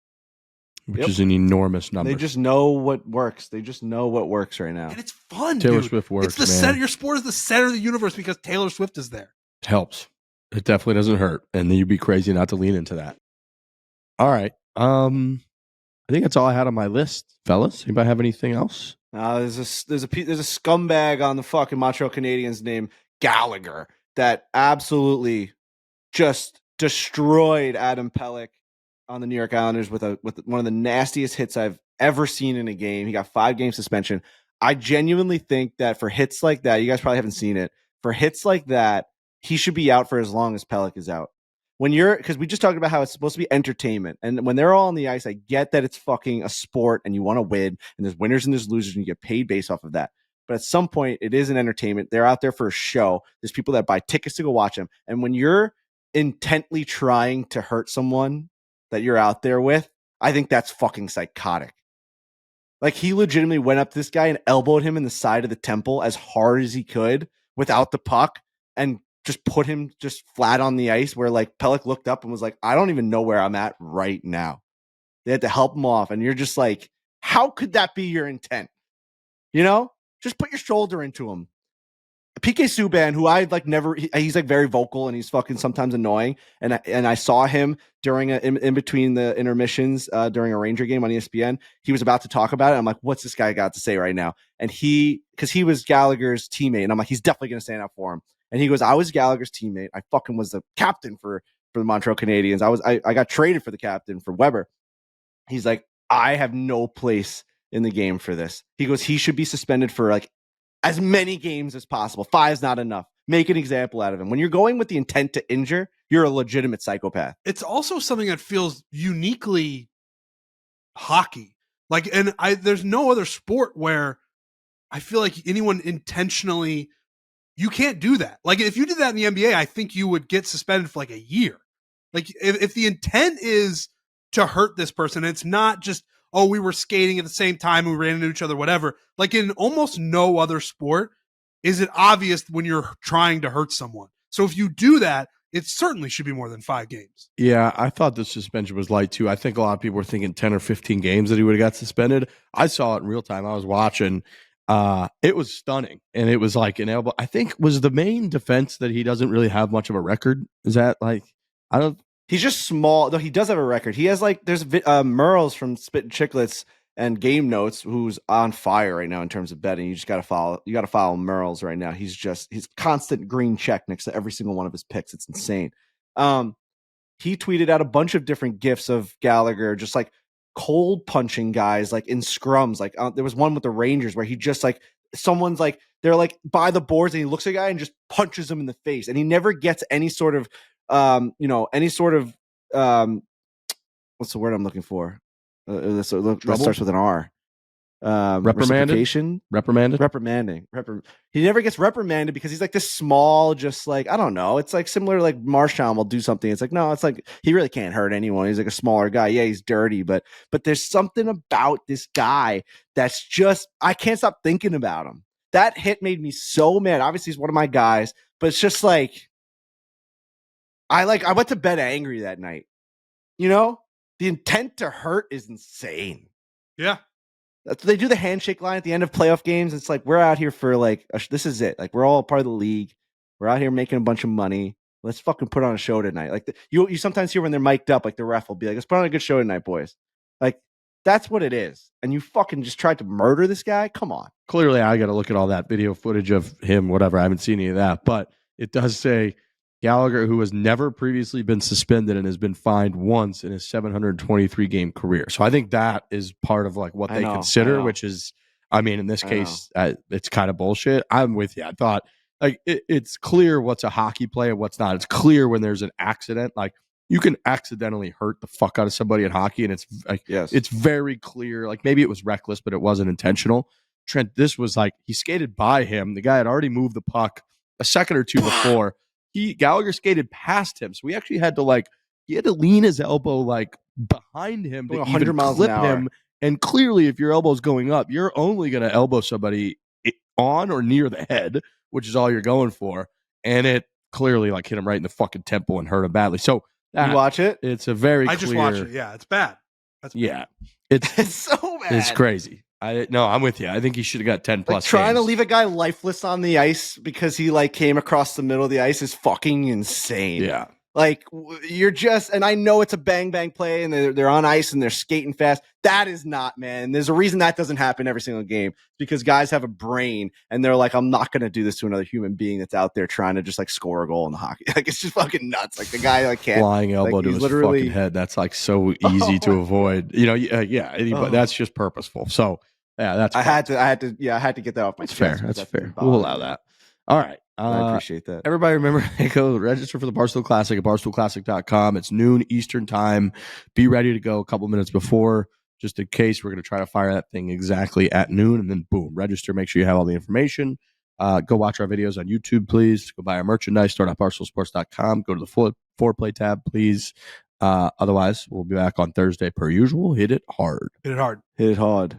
Which is an enormous number. They just know what works. They just know what works right now. And it's fun, Taylor dude. Swift works, It's the center. Your sport is the center of the universe because Taylor Swift is there. Helps. It definitely doesn't hurt. And then you'd be crazy not to lean into that. All right. I think that's all I had on my list, fellas. Anybody have anything else? There's a scumbag on the fucking Montreal Canadiens named Gallagher that absolutely just destroyed Adam Pelech on the New York Islanders with one of the nastiest hits I've ever seen in a game. He got 5-game suspension. I genuinely think that for hits like that, you guys probably haven't seen it. For hits like that, he should be out for as long as Pelech is out. Because we just talked about how it's supposed to be entertainment. And when they're all on the ice, I get that it's fucking a sport and you want to win, and there's winners and there's losers and you get paid based off of that. But at some point, it is an entertainment. They're out there for a show. There's people that buy tickets to go watch them. And when you're intently trying to hurt someone that you're out there with, I think that's fucking psychotic. Like he legitimately went up to this guy and elbowed him in the side of the temple as hard as he could without the puck, and just put him just flat on the ice, where like Pelech looked up and was like, I don't even know where I'm at right now. They had to help him off. And you're just like, how could that be your intent? You know, just put your shoulder into him. PK Subban, who I like never, he's like very vocal and he's fucking sometimes annoying. And I saw him during in between the intermissions during a Ranger game on ESPN. He was about to talk about it. I'm like, what's this guy got to say right now? And because he was Gallagher's teammate, and I'm like, he's definitely going to stand up for him. And he goes, I was Gallagher's teammate. I fucking was the captain for the Montreal Canadiens. I got traded for the captain for Weber. He's like, I have no place in the game for this. He goes, he should be suspended for like as many games as possible. 5's not enough. Make an example out of him. When you're going with the intent to injure, you're a legitimate psychopath. It's also something that feels uniquely hockey. Like, and there's no other sport where I feel like anyone intentionally, you can't do that. Like, if you did that in the NBA, I think you would get suspended for like a year. Like, if the intent is to hurt this person, it's not just, oh, we were skating at the same time and we ran into each other, whatever. Like, in almost no other sport is it obvious when you're trying to hurt someone. So if you do that, it certainly should be more than 5 games. Yeah, I thought the suspension was light too. I think a lot of people were thinking 10 or 15 games that he would have got suspended. I saw it in real time. I was watching. It was stunning. And it was like an elbow. I think was the main defense that he doesn't really have much of a record. Is that like, he's just small, though he does have a record. He has like, there's Merles from Spit and Chicklets and Game Notes, who's on fire right now in terms of betting. You just got to follow Merles right now. He's constant green check next to every single one of his picks. It's insane. He tweeted out a bunch of different gifs of Gallagher, just like cold punching guys, like in scrums. Like there was one with the Rangers where he just like, someone's like, they're like by the boards and he looks at a guy and just punches him in the face. And he never gets any sort of, what's the word I'm looking for? That starts with an R. reprimanding. Reprimanding. He never gets reprimanded because he's like this small, just like, I don't know. It's like similar to like Marchand will do something. It's like, no, it's like he really can't hurt anyone. He's like a smaller guy. Yeah, he's dirty, but there's something about this guy that's just, I can't stop thinking about him. That hit made me so mad. Obviously, he's one of my guys, but it's just like, I went to bed angry that night. You know, the intent to hurt is insane. Yeah. They do the handshake line at the end of playoff games. It's like, we're out here for like, this is it. Like, we're all part of the league. We're out here making a bunch of money. Let's fucking put on a show tonight. Like you sometimes hear when they're mic'd up, like the ref will be like, let's put on a good show tonight, boys. Like, that's what it is. And you fucking just tried to murder this guy. Come on. Clearly, I got to look at all that video footage of him, whatever. I haven't seen any of that, but it does say Gallagher, who has never previously been suspended and has been fined once in his 723 game career. So I think that is part of like what they consider, which is, I mean, in this case, it's kind of bullshit. I'm with you. I thought like it's clear what's a hockey play and what's not. It's clear when there's an accident. Like you can accidentally hurt the fuck out of somebody in hockey, and it's like it's very clear. Like maybe it was reckless, but it wasn't intentional. Trent, this was like he skated by him. The guy had already moved the puck a second or two before. Gallagher skated past him, so we actually had to lean his elbow like behind him to 100 even miles clip him. And clearly, if your elbow's going up, you're only going to elbow somebody on or near the head, which is all you're going for. And it clearly like hit him right in the fucking temple and hurt him badly. So you watch it. It's a very. I just watched it. Yeah, it's bad. That's bad. Yeah, it's so bad. It's crazy. I'm with you. I think he should have got 10 plus. Trying to leave a guy lifeless on the ice because he like came across the middle of the ice is fucking insane. Yeah. Like you're just, and I know it's a bang bang play and they're on ice and they're skating fast. That is not, man. There's a reason that doesn't happen every single game because guys have a brain and they're like, I'm not going to do this to another human being that's out there trying to just like score a goal in the hockey. Like it's just fucking nuts. Like the guy like can't flying elbow like, to his fucking head. That's like so easy to avoid. You know, that's just purposeful. So yeah, that's. I had to get that off my chest. That's fair. We'll allow that. All right. I appreciate that. Everybody remember, go register for the Barstool Classic at barstoolclassic.com. It's noon Eastern time. Be ready to go a couple minutes before, just in case. We're going to try to fire that thing exactly at noon, and then boom, register. Make sure you have all the information. Go watch our videos on YouTube, please. Go buy our merchandise. Start at barstoolsports.com. Go to the foreplay tab, please. Otherwise, we'll be back on Thursday per usual. Hit it hard. Hit it hard. Hit it hard.